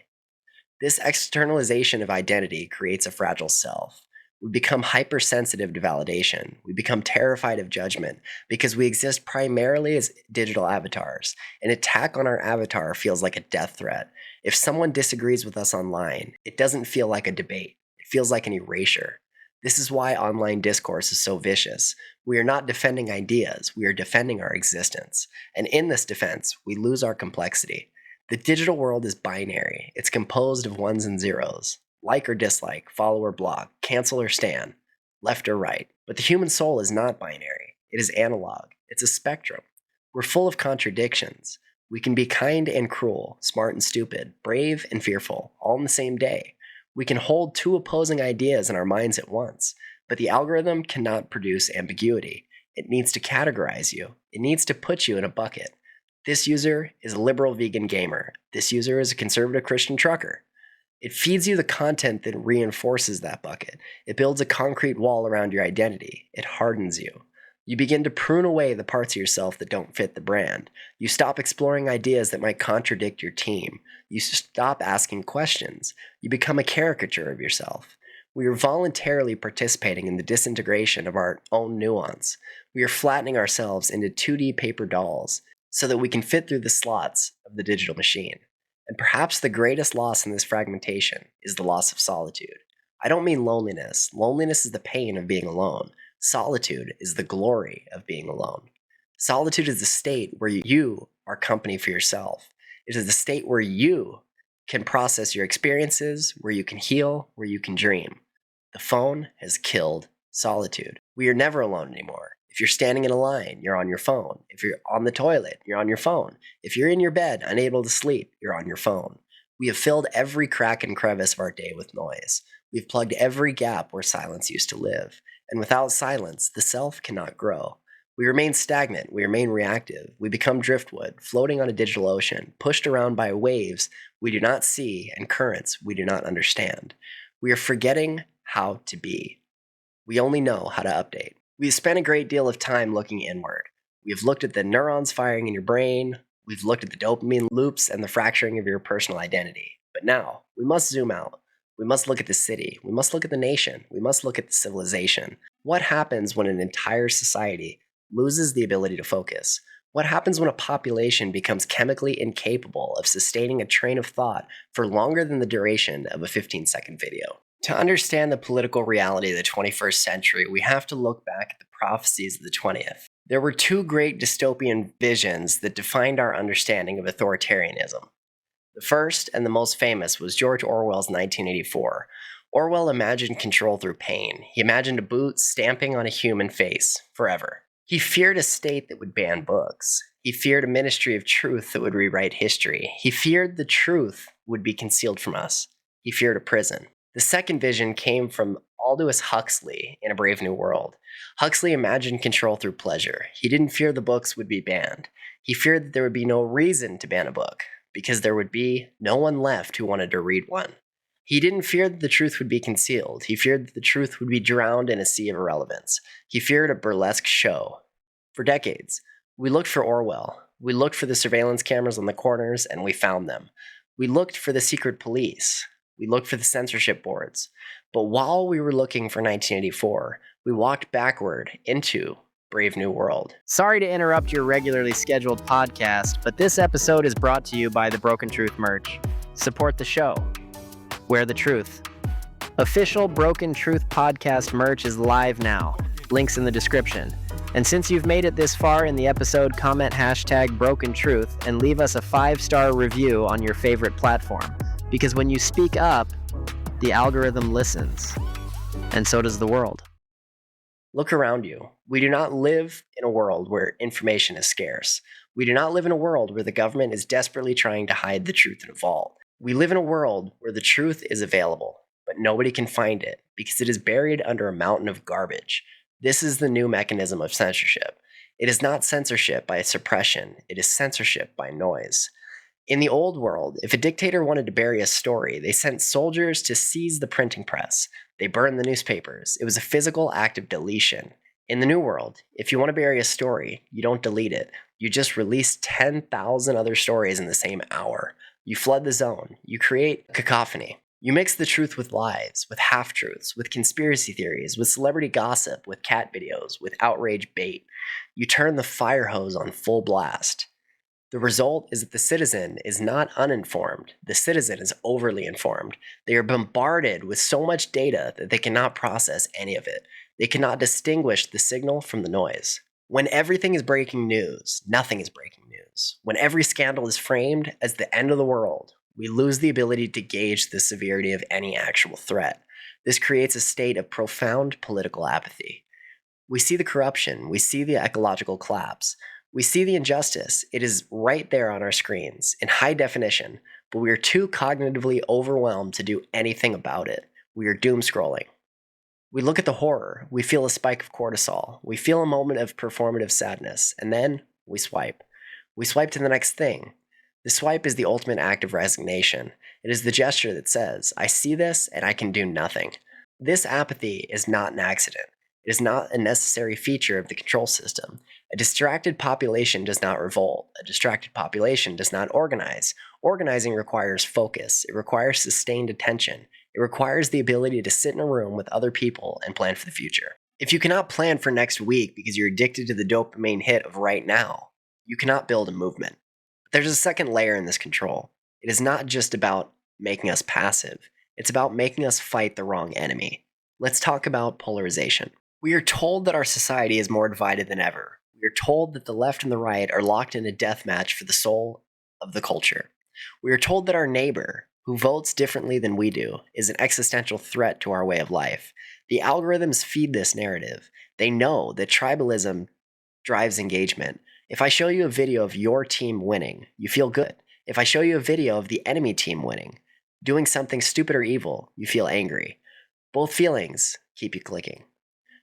This externalization of identity creates a fragile self. We become hypersensitive to validation. We become terrified of judgment because we exist primarily as digital avatars. An attack on our avatar feels like a death threat. If someone disagrees with us online, it doesn't feel like a debate. It feels like an erasure. This is why online discourse is so vicious. We are not defending ideas, we are defending our existence. And in this defense, we lose our complexity. The digital world is binary. It's composed of ones and zeros. Like or dislike, follow or block, cancel or stan, left or right. But the human soul is not binary. It is analog. It's a spectrum. We're full of contradictions. We can be kind and cruel, smart and stupid, brave and fearful, all in the same day. We can hold 2 opposing ideas in our minds at once, but the algorithm cannot produce ambiguity. It needs to categorize you. It needs to put you in a bucket. This user is a liberal vegan gamer. This user is a conservative Christian trucker. It feeds you the content that reinforces that bucket. It builds a concrete wall around your identity. It hardens you. You begin to prune away the parts of yourself that don't fit the brand. You stop exploring ideas that might contradict your team. You stop asking questions. You become a caricature of yourself. We are voluntarily participating in the disintegration of our own nuance. We are flattening ourselves into 2D paper dolls so that we can fit through the slots of the digital machine. And perhaps the greatest loss in this fragmentation is the loss of solitude. I don't mean loneliness. Loneliness is the pain of being alone. Solitude is the glory of being alone. Solitude is the state where you are company for yourself. It is the state where you can process your experiences, where you can heal, where you can dream. The phone has killed solitude. We are never alone anymore. If you're standing in a line, you're on your phone. If you're on the toilet, you're on your phone. If you're in your bed, unable to sleep, you're on your phone. We have filled every crack and crevice of our day with noise. We've plugged every gap where silence used to live. And without silence, the self cannot grow. We remain stagnant. We remain reactive. We become driftwood, floating on a digital ocean, pushed around by waves we do not see and currents we do not understand. We are forgetting how to be. We only know how to update. We have spent a great deal of time looking inward. We have looked at the neurons firing in your brain. We've looked at the dopamine loops and the fracturing of your personal identity. But now, we must zoom out. We must look at the city. We must look at the nation. We must look at the civilization. What happens when an entire society loses the ability to focus? What happens when a population becomes chemically incapable of sustaining a train of thought for longer than the duration of a 15-second video? To understand the political reality of the 21st century, we have to look back at the prophecies of the 20th. There were 2 great dystopian visions that defined our understanding of authoritarianism. The first and the most famous was George Orwell's 1984. Orwell imagined control through pain. He imagined a boot stamping on a human face forever. He feared a state that would ban books. He feared a ministry of truth that would rewrite history. He feared the truth would be concealed from us. He feared a prison. The second vision came from Aldous Huxley in A Brave New World. Huxley imagined control through pleasure. He didn't fear the books would be banned. He feared that there would be no reason to ban a book, because there would be no one left who wanted to read one. He didn't fear that the truth would be concealed. He feared that the truth would be drowned in a sea of irrelevance. He feared a burlesque show. For decades, we looked for Orwell. We looked for the surveillance cameras on the corners, and we found them. We looked for the secret police. We looked for the censorship boards. But while we were looking for 1984, we walked backward into Brave New World. Sorry to interrupt your regularly scheduled podcast, but this episode is brought to you by the Broken Truth merch. Support the show. Wear the truth. Official Broken Truth podcast merch is live now. Links in the description. And since you've made it this far in the episode, comment hashtag Broken Truth and leave us a 5-star review on your favorite platform. Because when you speak up, the algorithm listens. And so does the world. Look around you. We do not live in a world where information is scarce. We do not live in a world where the government is desperately trying to hide the truth in a vault. We live in a world where the truth is available, but nobody can find it because it is buried under a mountain of garbage. This is the new mechanism of censorship. It is not censorship by suppression, it is censorship by noise. In the old world, if a dictator wanted to bury a story, they sent soldiers to seize the printing press. They burned the newspapers. It was a physical act of deletion. In the new world, if you want to bury a story, you don't delete it. You just release 10,000 other stories in the same hour. You flood the zone. You create cacophony. You mix the truth with lies, with half-truths, with conspiracy theories, with celebrity gossip, with cat videos, with outrage bait. You turn the fire hose on full blast. The result is that the citizen is not uninformed. The citizen is overly informed. They are bombarded with so much data that they cannot process any of it. They cannot distinguish the signal from the noise. When everything is breaking news, nothing is breaking news. When every scandal is framed as the end of the world, we lose the ability to gauge the severity of any actual threat. This creates a state of profound political apathy. We see the corruption. We see the ecological collapse. We see the injustice. It is right there on our screens in high definition, but we are too cognitively overwhelmed to do anything about it. We are doom scrolling. We look at the horror, we feel a spike of cortisol, we feel a moment of performative sadness, and then we swipe. We swipe to the next thing. The swipe is the ultimate act of resignation. It is the gesture that says, I see this and I can do nothing. This apathy is not an accident. It is not a necessary feature of the control system. A distracted population does not revolt. A distracted population does not organize. Organizing requires focus. It requires sustained attention. It requires the ability to sit in a room with other people and plan for the future. If you cannot plan for next week because you're addicted to the dopamine hit of right now, you cannot build a movement. But there's a second layer in this control. It is not just about making us passive. It's about making us fight the wrong enemy. Let's talk about polarization. We are told that our society is more divided than ever. We are told that the left and the right are locked in a death match for the soul of the culture. We are told that our neighbor, who votes differently than we do, is an existential threat to our way of life. The algorithms feed this narrative. They know that tribalism drives engagement. If I show you a video of your team winning, you feel good. If I show you a video of the enemy team winning, doing something stupid or evil, you feel angry. Both feelings keep you clicking.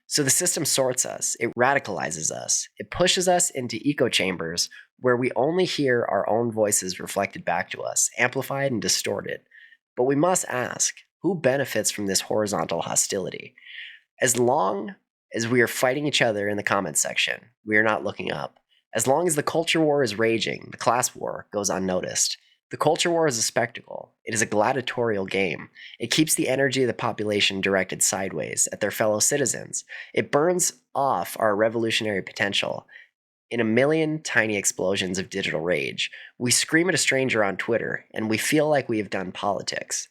So the system sorts us, it radicalizes us, it pushes us into echo chambers where we only hear our own voices reflected back to us, amplified and distorted. But we must ask, who benefits from this horizontal hostility? As long as we are fighting each other in the comments section, we are not looking up. As long as the culture war is raging, the class war goes unnoticed. The culture war is a spectacle. It is a gladiatorial game. It keeps the energy of the population directed sideways at their fellow citizens. It burns off our revolutionary potential. In a million tiny explosions of digital rage, we scream at a stranger on Twitter, and we feel like we have done politics.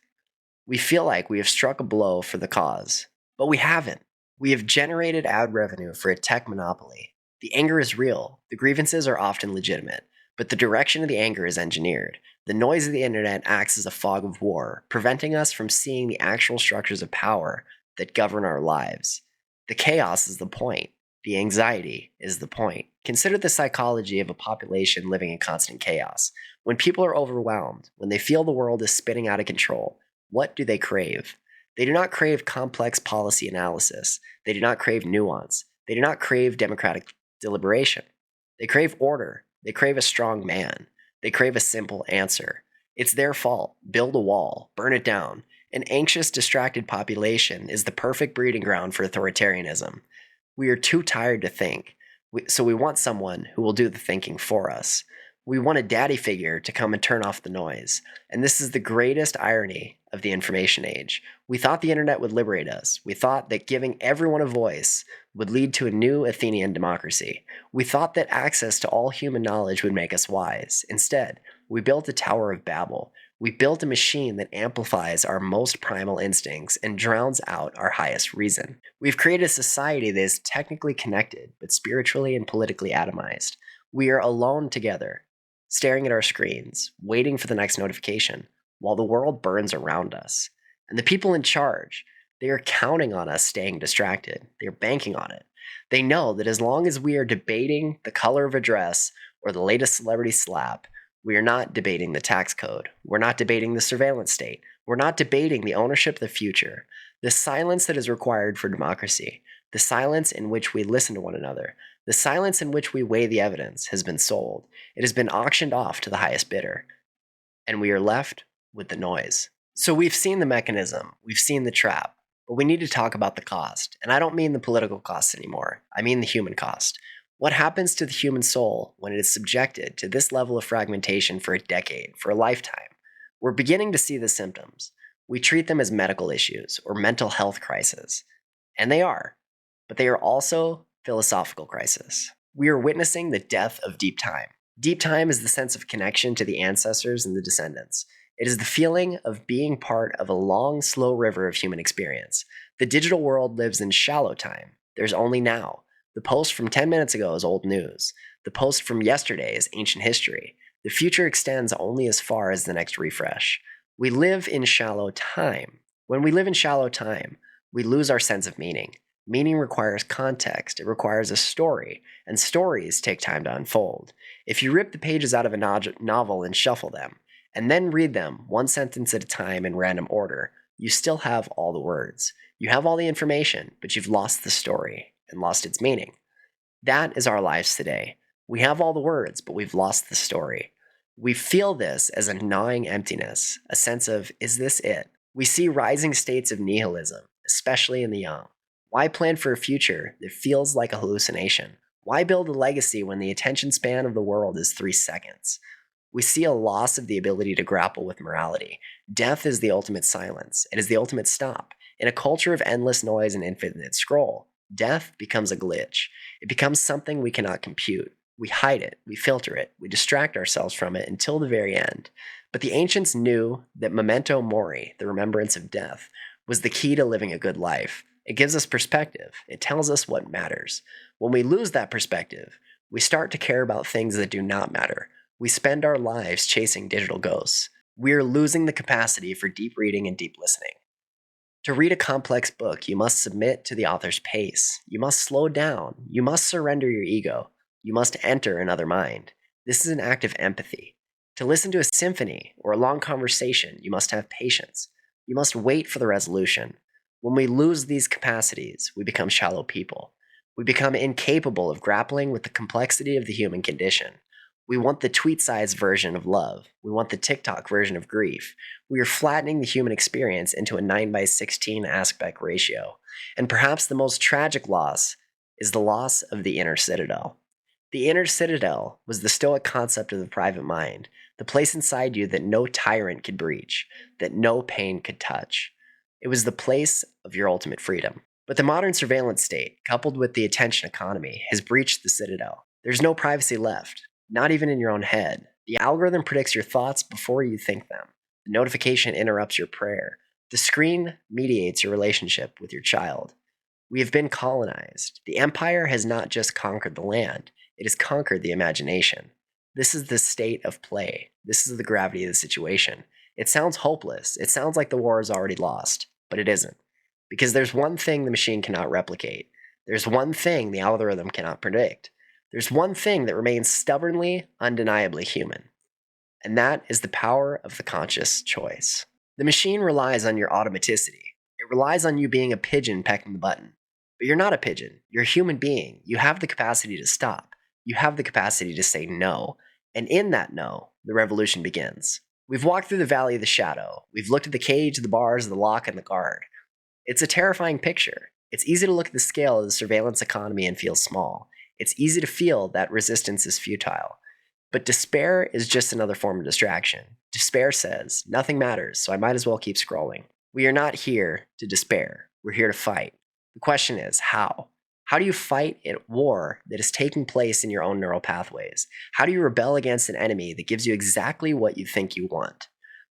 We feel like we have struck a blow for the cause. But we haven't. We have generated ad revenue for a tech monopoly. The anger is real. The grievances are often legitimate. But the direction of the anger is engineered. The noise of the internet acts as a fog of war, preventing us from seeing the actual structures of power that govern our lives. The chaos is the point. The anxiety is the point. Consider the psychology of a population living in constant chaos. When people are overwhelmed, when they feel the world is spinning out of control, what do they crave? They do not crave complex policy analysis. They do not crave nuance. They do not crave democratic deliberation. They crave order. They crave a strong man. They crave a simple answer. It's their fault. Build a wall. Burn it down. An anxious, distracted population is the perfect breeding ground for authoritarianism. We are too tired to think, so we want someone who will do the thinking for us. We want a daddy figure to come and turn off the noise. And this is the greatest irony of the information age. We thought the internet would liberate us. We thought that giving everyone a voice would lead to a new Athenian democracy. We thought that access to all human knowledge would make us wise. Instead, we built a Tower of Babel. We built a machine that amplifies our most primal instincts and drowns out our highest reason. We've created a society that is technically connected, but spiritually and politically atomized. We are alone together, staring at our screens, waiting for the next notification, while the world burns around us. And the people in charge, they are counting on us staying distracted. They're banking on it. They know that as long as we are debating the color of a dress or the latest celebrity slap, we are not debating the tax code. We're not debating the surveillance state. We're not debating the ownership of the future. The silence that is required for democracy, the silence in which we listen to one another, the silence in which we weigh the evidence has been sold. It has been auctioned off to the highest bidder. And we are left with the noise. So we've seen the mechanism, we've seen the trap, but we need to talk about the cost. And I don't mean the political cost anymore. I mean the human cost. What happens to the human soul when it is subjected to this level of fragmentation for a decade, for a lifetime? We're beginning to see the symptoms. We treat them as medical issues or mental health crises. And they are. But they are also philosophical crisis. We are witnessing the death of deep time. Deep time is the sense of connection to the ancestors and the descendants. It is the feeling of being part of a long, slow river of human experience. The digital world lives in shallow time. There's only now. The post from 10 minutes ago is old news. The post from yesterday is ancient history. The future extends only as far as the next refresh. We live in shallow time. When we live in shallow time, we lose our sense of meaning. Meaning requires context. It requires a story, and stories take time to unfold. If you rip the pages out of a novel and shuffle them, and then read them one sentence at a time in random order, you still have all the words. You have all the information, but you've lost the story and lost its meaning. That is our lives today. We have all the words, but we've lost the story. We feel this as a gnawing emptiness, a sense of, is this it? We see rising states of nihilism, especially in the young. Why plan for a future that feels like a hallucination? Why build a legacy when the attention span of the world is 3 seconds? We see a loss of the ability to grapple with morality. Death is the ultimate silence. It is the ultimate stop. In a culture of endless noise and infinite scroll, death becomes a glitch. It becomes something we cannot compute. We hide it, we filter it, we distract ourselves from it until the very end. But the ancients knew that memento mori, the remembrance of death, was the key to living a good life. It gives us perspective. It tells us what matters. When we lose that perspective, we start to care about things that do not matter. We spend our lives chasing digital ghosts. We are losing the capacity for deep reading and deep listening. To read a complex book, you must submit to the author's pace. You must slow down. You must surrender your ego. You must enter another mind. This is an act of empathy. To listen to a symphony or a long conversation, you must have patience. You must wait for the resolution. When we lose these capacities, we become shallow people. We become incapable of grappling with the complexity of the human condition. We want the tweet-sized version of love. We want the TikTok version of grief. We are flattening the human experience into a 9:16 aspect ratio. And perhaps the most tragic loss is the loss of the inner citadel. The inner citadel was the Stoic concept of the private mind, the place inside you that no tyrant could breach, that no pain could touch. It was the place of your ultimate freedom. But the modern surveillance state, coupled with the attention economy, has breached the citadel. There's no privacy left, not even in your own head. The algorithm predicts your thoughts before you think them. The notification interrupts your prayer. The screen mediates your relationship with your child. We have been colonized. The empire has not just conquered the land, it has conquered the imagination. This is the state of play. This is the gravity of the situation. It sounds hopeless. It sounds like the war is already lost, but it isn't. Because there's one thing the machine cannot replicate. There's one thing the algorithm cannot predict. There's one thing that remains stubbornly, undeniably human. And that is the power of the conscious choice. The machine relies on your automaticity. It relies on you being a pigeon pecking the button. But you're not a pigeon. You're a human being. You have the capacity to stop. You have the capacity to say no. And in that no, the revolution begins. We've walked through the valley of the shadow. We've looked at the cage, the bars, the lock, and the guard. It's a terrifying picture. It's easy to look at the scale of the surveillance economy and feel small. It's easy to feel that resistance is futile. But despair is just another form of distraction. Despair says, nothing matters, so I might as well keep scrolling. We are not here to despair. We're here to fight. The question is, how? How do you fight a war that is taking place in your own neural pathways? How do you rebel against an enemy that gives you exactly what you think you want?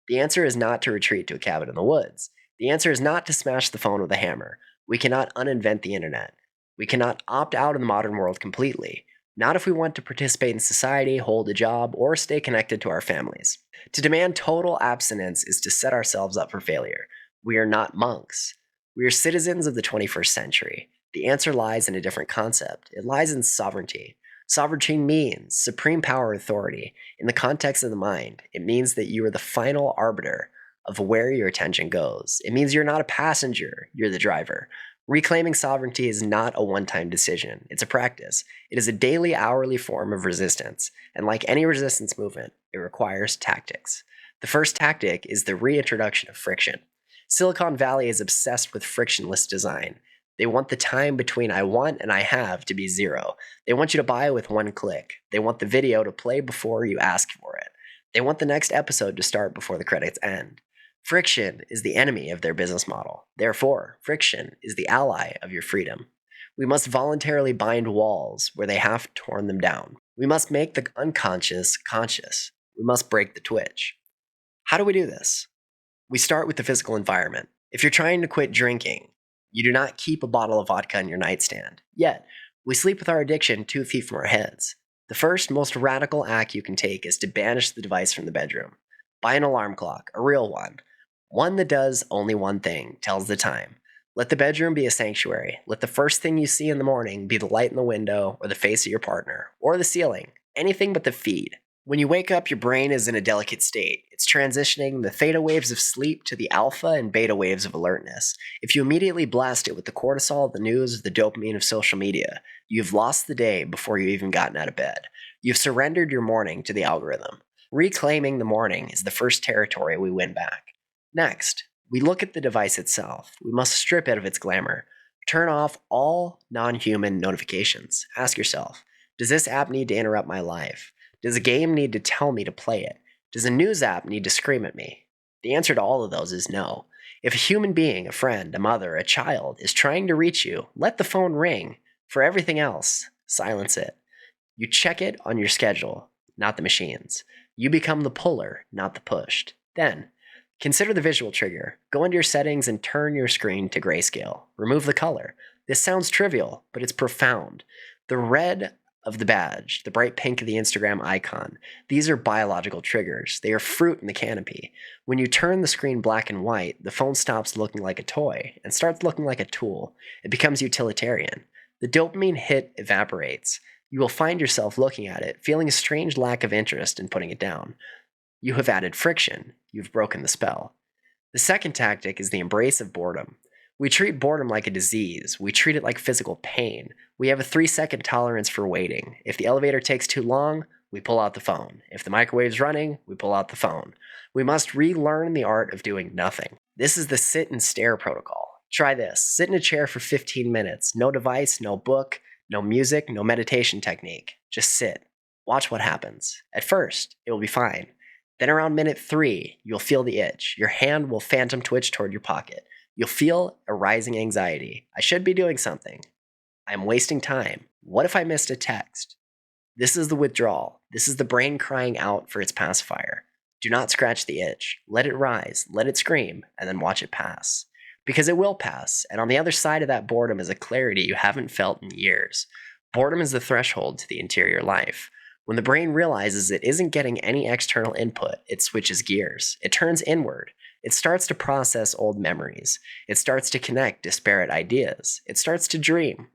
The answer is not to retreat to a cabin in the woods. The answer is not to smash the phone with a hammer. We cannot uninvent the internet. We cannot opt out of the modern world completely. Not if we want to participate in society, hold a job, or stay connected to our families. To demand total abstinence is to set ourselves up for failure. We are not monks. We are citizens of the 21st century. The answer lies in a different concept. It lies in sovereignty. Sovereignty means supreme power authority. In the context of the mind, it means that you are the final arbiter of where your attention goes. It means you're not a passenger, you're the driver. Reclaiming sovereignty is not a one-time decision. It's a practice. It is a daily, hourly form of resistance. And like any resistance movement, it requires tactics. The first tactic is the reintroduction of friction. Silicon Valley is obsessed with frictionless design. They want the time between I want and I have to be zero. They want you to buy with one click. They want the video to play before you ask for it. They want the next episode to start before the credits end. Friction is the enemy of their business model. Therefore, friction is the ally of your freedom. We must voluntarily bind walls where they have torn them down. We must make the unconscious conscious. We must break the twitch. How do we do this? We start with the physical environment. If you're trying to quit drinking, you do not keep a bottle of vodka on your nightstand. Yet, we sleep with our addiction 2 feet from our heads. The first, most radical act you can take is to banish the device from the bedroom. Buy an alarm clock, a real one. One that does only one thing, tells the time. Let the bedroom be a sanctuary. Let the first thing you see in the morning be the light in the window, or the face of your partner, or the ceiling. Anything but the feed. When you wake up, your brain is in a delicate state. It's transitioning the theta waves of sleep to the alpha and beta waves of alertness. If you immediately blast it with the cortisol of the news, the dopamine of social media, you've lost the day before you've even gotten out of bed. You've surrendered your morning to the algorithm. Reclaiming the morning is the first territory we win back. Next, we look at the device itself. We must strip it of its glamour. Turn off all non-human notifications. Ask yourself, does this app need to interrupt my life? Does a game need to tell me to play it? Does a news app need to scream at me? The answer to all of those is no. If a human being, a friend, a mother, a child, is trying to reach you, let the phone ring. For everything else, silence it. You check it on your schedule, not the machine's. You become the puller, not the pushed. Then, consider the visual trigger. Go into your settings and turn your screen to grayscale. Remove the color. This sounds trivial, but it's profound. The red of the badge, the bright pink of the Instagram icon, these are biological triggers. They are fruit in the canopy. When you turn the screen black and white, the phone stops looking like a toy and starts looking like a tool. It becomes utilitarian. The dopamine hit evaporates. You will find yourself looking at it, feeling a strange lack of interest in putting it down. You have added friction. You've broken the spell. The second tactic is the embrace of boredom. We treat boredom like a disease. We treat it like physical pain. We have a 3-second tolerance for waiting. If the elevator takes too long, we pull out the phone. If the microwave's running, we pull out the phone. We must relearn the art of doing nothing. This is the sit and stare protocol. Try this. Sit in a chair for 15 minutes. No device, no book, no music, no meditation technique. Just sit. Watch what happens. At first, it will be fine. Then around minute 3, you'll feel the itch. Your hand will phantom twitch toward your pocket. You'll feel a rising anxiety. I should be doing something. I'm wasting time. What if I missed a text? This is the withdrawal. This is the brain crying out for its pacifier. Do not scratch the itch. Let it rise, let it scream, and then watch it pass. Because it will pass, and on the other side of that boredom is a clarity you haven't felt in years. Boredom is the threshold to the interior life. When the brain realizes it isn't getting any external input, it switches gears. It turns inward. It starts to process old memories. It starts to connect disparate ideas. It starts to dream.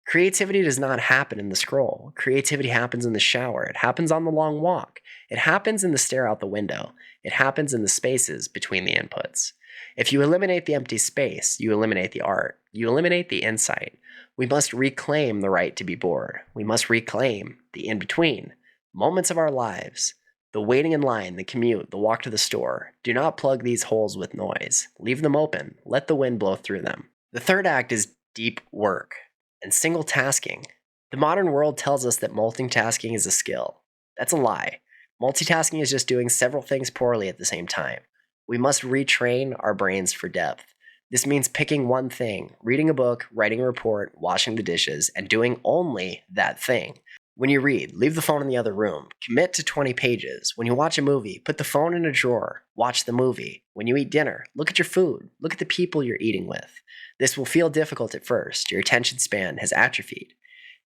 Creativity does not happen in the scroll. Creativity happens in the shower. It happens on the long walk. It happens in the stare out the window. It happens in the spaces between the inputs. If you eliminate the empty space, you eliminate the art. You eliminate the insight. We must reclaim the right to be bored. We must reclaim the in-between moments of our lives. The waiting in line, the commute, the walk to the store. Do not plug these holes with noise. Leave them open. Let the wind blow through them. The third act is deep work and single tasking. The modern world tells us that multitasking is a skill. That's a lie. Multitasking is just doing several things poorly at the same time. We must retrain our brains for depth. This means picking one thing, reading a book, writing a report, washing the dishes, and doing only that thing. When you read, leave the phone in the other room. Commit to 20 pages. When you watch a movie, put the phone in a drawer. Watch the movie. When you eat dinner, look at your food. Look at the people you're eating with. This will feel difficult at first. Your attention span has atrophied.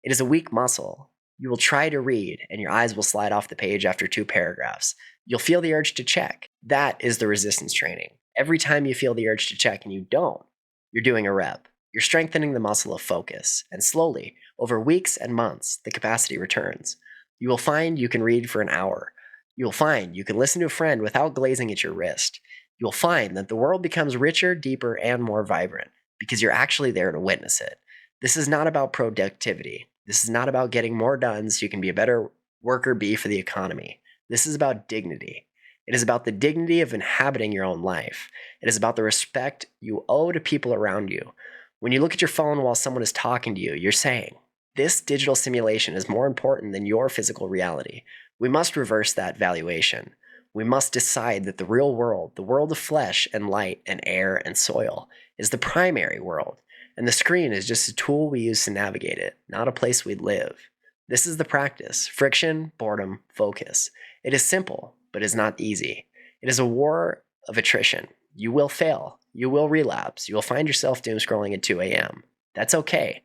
It is a weak muscle. You will try to read, and your eyes will slide off the page after 2 paragraphs. You'll feel the urge to check. That is the resistance training. Every time you feel the urge to check and you don't, you're doing a rep. You're strengthening the muscle of focus, and slowly, over weeks and months, the capacity returns. You will find you can read for an hour. You will find you can listen to a friend without glazing at your wrist. You will find that the world becomes richer, deeper, and more vibrant because you're actually there to witness it. This is not about productivity. This is not about getting more done so you can be a better worker bee for the economy. This is about dignity. It is about the dignity of inhabiting your own life. It is about the respect you owe to people around you. When you look at your phone while someone is talking to you, you're saying, this digital simulation is more important than your physical reality. We must reverse that valuation. We must decide that the real world, the world of flesh and light and air and soil, is the primary world, and the screen is just a tool we use to navigate it, not a place we live. This is the practice: friction, boredom, focus. It is simple, but is not easy. It is a war of attrition. You will fail. You will relapse. You will find yourself doom scrolling at 2 a.m. That's okay.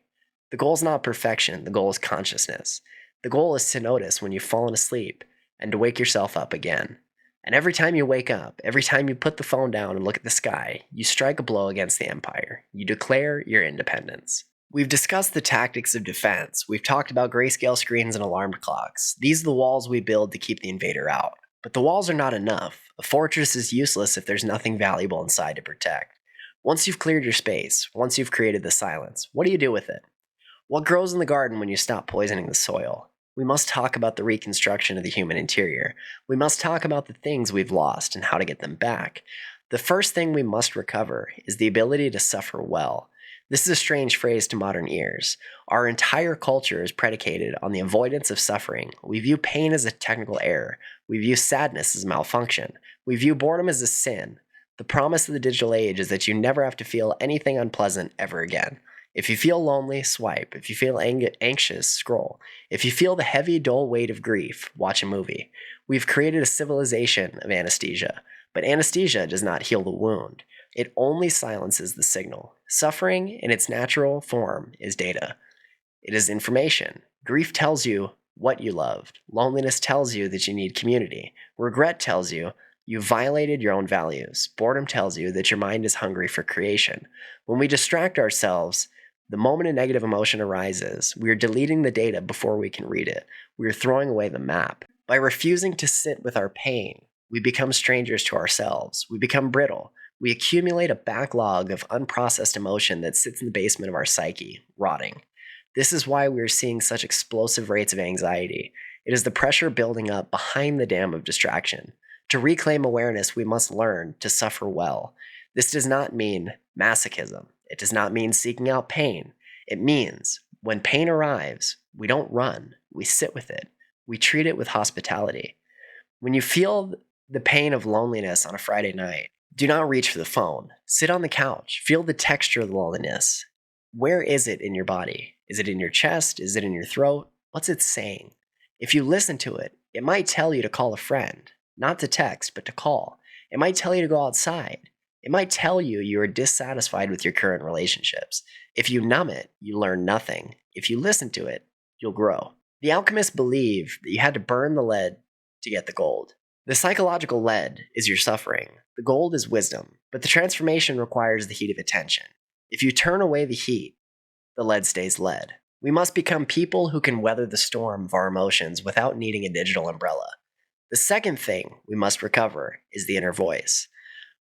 The goal is not perfection. The goal is consciousness. The goal is to notice when you've fallen asleep and to wake yourself up again. And every time you wake up, every time you put the phone down and look at the sky, you strike a blow against the empire. You declare your independence. We've discussed the tactics of defense. We've talked about grayscale screens and alarm clocks. These are the walls we build to keep the invader out. But the walls are not enough. A fortress is useless if there's nothing valuable inside to protect. Once you've cleared your space, once you've created the silence, what do you do with it? What grows in the garden when you stop poisoning the soil? We must talk about the reconstruction of the human interior. We must talk about the things we've lost and how to get them back. The first thing we must recover is the ability to suffer well. This is a strange phrase to modern ears. Our entire culture is predicated on the avoidance of suffering. We view pain as a technical error. We view sadness as a malfunction. We view boredom as a sin. The promise of the digital age is that you never have to feel anything unpleasant ever again. If you feel lonely, swipe. If you feel anxious, scroll. If you feel the heavy, dull weight of grief, watch a movie. We've created a civilization of anesthesia, but anesthesia does not heal the wound. It only silences the signal. Suffering, in its natural form, is data. It is information. Grief tells you what you loved. Loneliness tells you that you need community. Regret tells you you violated your own values. Boredom tells you that your mind is hungry for creation. When we distract ourselves, the moment a negative emotion arises, we are deleting the data before we can read it. We are throwing away the map. By refusing to sit with our pain, we become strangers to ourselves. We become brittle. We accumulate a backlog of unprocessed emotion that sits in the basement of our psyche, rotting. This is why we are seeing such explosive rates of anxiety. It is the pressure building up behind the dam of distraction. To reclaim awareness, we must learn to suffer well. This does not mean masochism. It does not mean seeking out pain. It means when pain arrives, we don't run. We sit with it. We treat it with hospitality. When you feel the pain of loneliness on a Friday night, do not reach for the phone. Sit on the couch. Feel the texture of the loneliness. Where is it in your body? Is it in your chest? Is it in your throat? What's it saying? If you listen to it, it might tell you to call a friend. Not to text, but to call. It might tell you to go outside. It might tell you you are dissatisfied with your current relationships. If you numb it, you learn nothing. If you listen to it, you'll grow. The alchemists believe that you had to burn the lead to get the gold. The psychological lead is your suffering. The gold is wisdom. But the transformation requires the heat of attention. If you turn away the heat, the lead stays lead. We must become people who can weather the storm of our emotions without needing a digital umbrella. The second thing we must recover is the inner voice.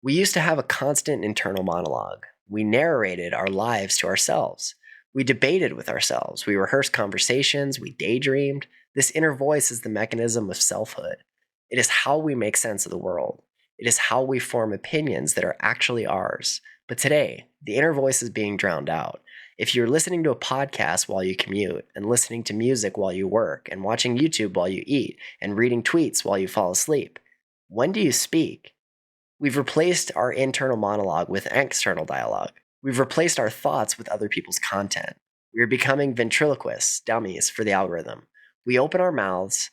We used to have a constant internal monologue. We narrated our lives to ourselves. We debated with ourselves. We rehearsed conversations. We daydreamed. This inner voice is the mechanism of selfhood. It is how we make sense of the world. It is how we form opinions that are actually ours. But today, the inner voice is being drowned out. If you're listening to a podcast while you commute, and listening to music while you work, and watching YouTube while you eat, and reading tweets while you fall asleep, when do you speak? We've replaced our internal monologue with external dialogue. We've replaced our thoughts with other people's content. We are becoming ventriloquists, dummies for the algorithm. We open our mouths,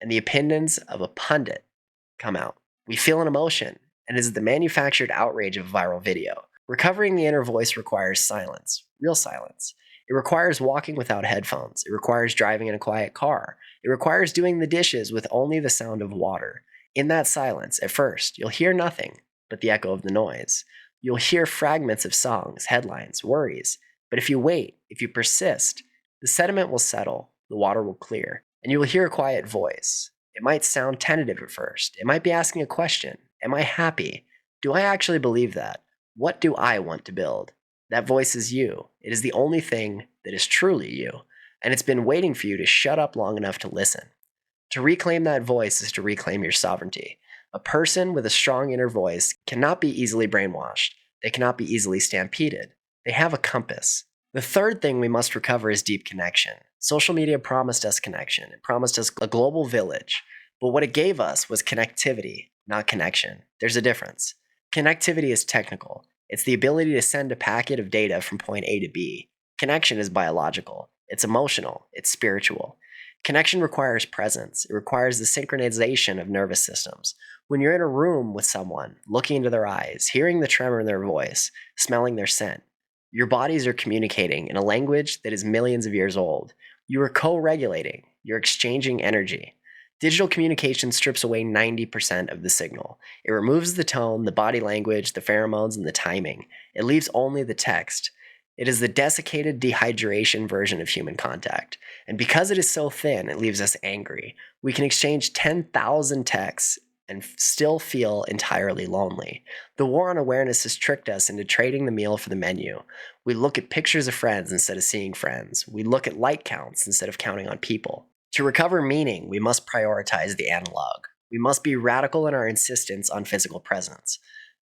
and the opinions of a pundit come out. We feel an emotion, and it is the manufactured outrage of a viral video. Recovering the inner voice requires silence, real silence. It requires walking without headphones. It requires driving in a quiet car. It requires doing the dishes with only the sound of water. In that silence, at first, you'll hear nothing but the echo of the noise. You'll hear fragments of songs, headlines, worries. But if you wait, if you persist, the sediment will settle, the water will clear, and you will hear a quiet voice. It might sound tentative at first. It might be asking a question. Am I happy? Do I actually believe that? What do I want to build? That voice is you. It is the only thing that is truly you, and it's been waiting for you to shut up long enough to listen. To reclaim that voice is to reclaim your sovereignty. A person with a strong inner voice cannot be easily brainwashed. They cannot be easily stampeded. They have a compass. The third thing we must recover is deep connection. Social media promised us connection. It promised us a global village. But what it gave us was connectivity, not connection. There's a difference. Connectivity is technical. It's the ability to send a packet of data from point A to B. Connection is biological. It's emotional. It's spiritual. Connection requires presence. It requires the synchronization of nervous systems. When you're in a room with someone, looking into their eyes, hearing the tremor in their voice, smelling their scent, your bodies are communicating in a language that is millions of years old. You are co-regulating. You're exchanging energy. Digital communication strips away 90% of the signal. It removes the tone, the body language, the pheromones, and the timing. It leaves only the text. It is the desiccated dehydration version of human contact. And because it is so thin, it leaves us angry. We can exchange 10,000 texts and still feel entirely lonely. The war on awareness has tricked us into trading the meal for the menu. We look at pictures of friends instead of seeing friends. We look at like counts instead of counting on people. To recover meaning, we must prioritize the analog. We must be radical in our insistence on physical presence.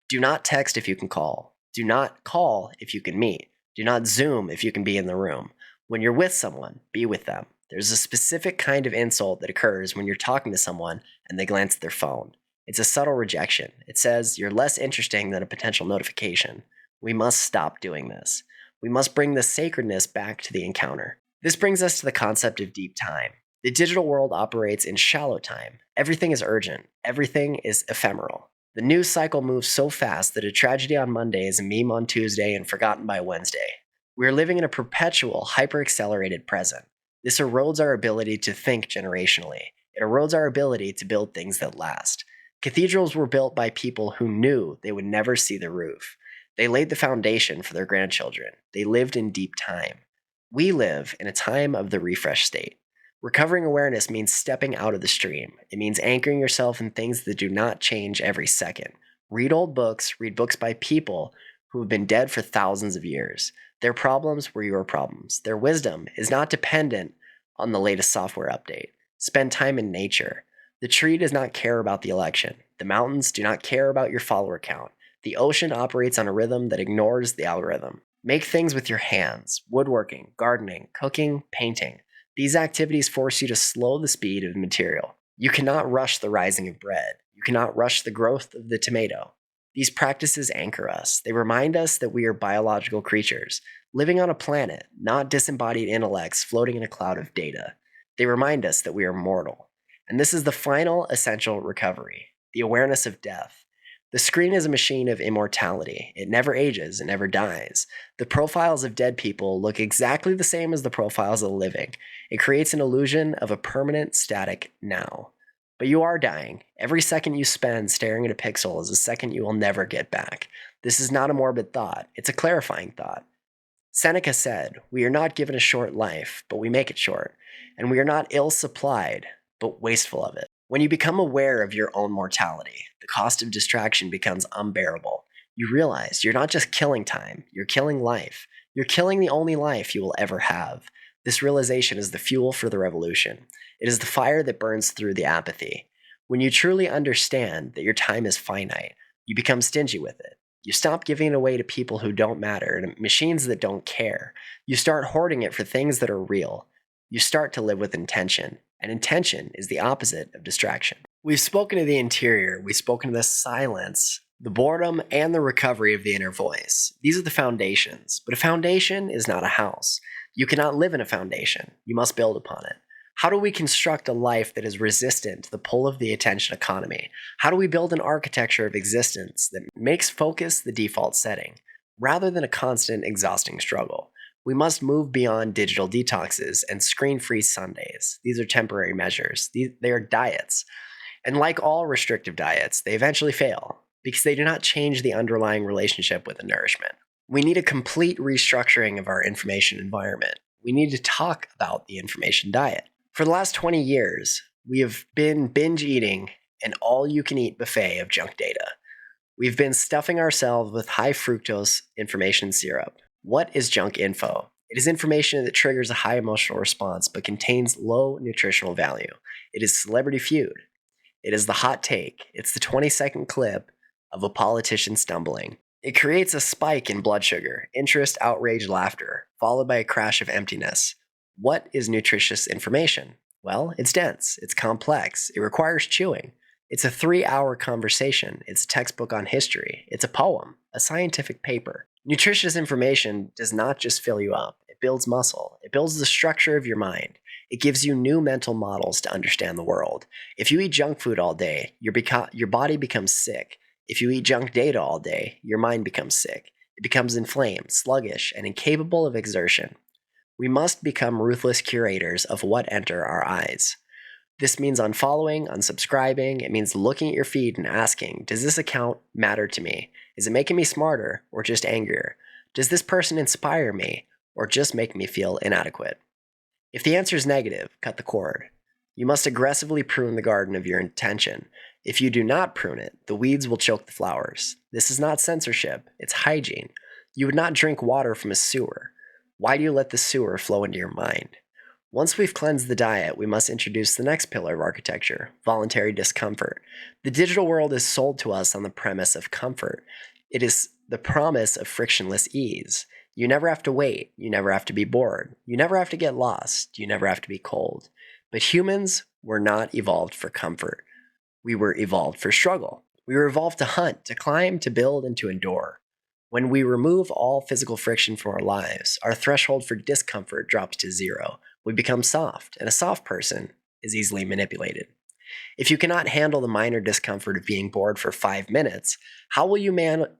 Do not text if you can call. Do not call if you can meet. Do not Zoom if you can be in the room. When you're with someone, be with them. There's a specific kind of insult that occurs when you're talking to someone and they glance at their phone. It's a subtle rejection. It says you're less interesting than a potential notification. We must stop doing this. We must bring the sacredness back to the encounter. This brings us to the concept of deep time. The digital world operates in shallow time. Everything is urgent. Everything is ephemeral. The news cycle moves so fast that a tragedy on Monday is a meme on Tuesday and forgotten by Wednesday. We are living in a perpetual, hyper-accelerated present. This erodes our ability to think generationally. It erodes our ability to build things that last. Cathedrals were built by people who knew they would never see the roof. They laid the foundation for their grandchildren. They lived in deep time. We live in a time of the refresh state. Recovering awareness means stepping out of the stream. It means anchoring yourself in things that do not change every second. Read old books, read books by people who have been dead for thousands of years. Their problems were your problems. Their wisdom is not dependent on the latest software update. Spend time in nature. The tree does not care about the election. The mountains do not care about your follower count. The ocean operates on a rhythm that ignores the algorithm. Make things with your hands: woodworking, gardening, cooking, painting. These activities force you to slow the speed of material. You cannot rush the rising of bread. You cannot rush the growth of the tomato. These practices anchor us. They remind us that we are biological creatures, living on a planet, not disembodied intellects floating in a cloud of data. They remind us that we are mortal. And this is the final essential recovery, the awareness of death. The screen is a machine of immortality. It never ages, it never dies. The profiles of dead people look exactly the same as the profiles of the living. It creates an illusion of a permanent, static now. But you are dying. Every second you spend staring at a pixel is a second you will never get back. This is not a morbid thought. It's a clarifying thought. Seneca said, "We are not given a short life, but we make it short. And we are not ill-supplied, but wasteful of it." When you become aware of your own mortality, the cost of distraction becomes unbearable. You realize you're not just killing time, you're killing life. You're killing the only life you will ever have. This realization is the fuel for the revolution. It is the fire that burns through the apathy. When you truly understand that your time is finite, you become stingy with it. You stop giving it away to people who don't matter and machines that don't care. You start hoarding it for things that are real. You start to live with intention, and intention is the opposite of distraction. We've spoken of the interior, we've spoken of the silence, the boredom, and the recovery of the inner voice. These are the foundations, but a foundation is not a house. You cannot live in a foundation, you must build upon it. How do we construct a life that is resistant to the pull of the attention economy? How do we build an architecture of existence that makes focus the default setting, rather than a constant, exhausting struggle? We must move beyond digital detoxes and screen-free Sundays. These are temporary measures. They are diets. And like all restrictive diets, they eventually fail because they do not change the underlying relationship with the nourishment. We need a complete restructuring of our information environment. We need to talk about the information diet. For the last 20 years, we have been binge eating an all-you-can-eat buffet of junk data. We've been stuffing ourselves with high fructose information syrup. What is junk info? It is information that triggers a high emotional response but contains low nutritional value. It is Celebrity Feud. It is the hot take. It's the 20-second clip of a politician stumbling. It creates a spike in blood sugar, interest, outrage, laughter, followed by a crash of emptiness. What is nutritious information? Well, it's dense, it's complex, it requires chewing. It's a 3-hour conversation, it's a textbook on history, it's a poem, a scientific paper. Nutritious information does not just fill you up, it builds muscle, it builds the structure of your mind. It gives you new mental models to understand the world. If you eat junk food all day, your body becomes sick. If you eat junk data all day, your mind becomes sick. It becomes inflamed, sluggish, and incapable of exertion. We must become ruthless curators of what enter our eyes. This means unfollowing, unsubscribing. It means looking at your feed and asking, does this account matter to me? Is it making me smarter or just angrier? Does this person inspire me or just make me feel inadequate? If the answer is negative, cut the cord. You must aggressively prune the garden of your intention. If you do not prune it, the weeds will choke the flowers. This is not censorship, it's hygiene. You would not drink water from a sewer. Why do you let the sewer flow into your mind? Once we've cleansed the diet, we must introduce the next pillar of architecture, voluntary discomfort. The digital world is sold to us on the premise of comfort. It is the promise of frictionless ease. You never have to wait. You never have to be bored. You never have to get lost. You never have to be cold. But humans were not evolved for comfort. We were evolved for struggle. We were evolved to hunt, to climb, to build, and to endure. When we remove all physical friction from our lives, our threshold for discomfort drops to zero. We become soft, and a soft person is easily manipulated. If you cannot handle the minor discomfort of being bored for 5 minutes, how will you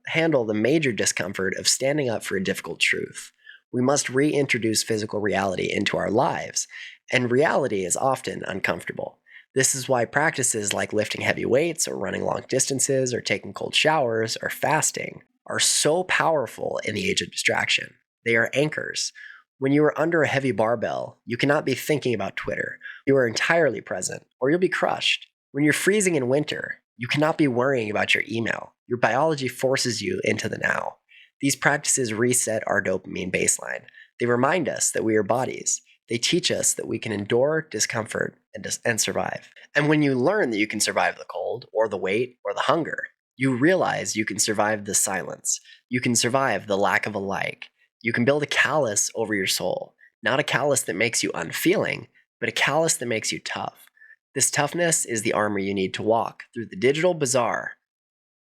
handle the major discomfort of standing up for a difficult truth? We must reintroduce physical reality into our lives, and reality is often uncomfortable. This is why practices like lifting heavy weights or running long distances or taking cold showers or fasting are so powerful in the age of distraction. They are anchors. When you are under a heavy barbell, you cannot be thinking about Twitter. You are entirely present, or you'll be crushed. When you're freezing in winter, you cannot be worrying about your email. Your biology forces you into the now. These practices reset our dopamine baseline. They remind us that we are bodies. They teach us that we can endure discomfort and survive. And when you learn that you can survive the cold, or the weight, or the hunger, you realize you can survive the silence. You can survive the lack of a like. You can build a callus over your soul. Not a callus that makes you unfeeling, but a callus that makes you tough. This toughness is the armor you need to walk through the digital bazaar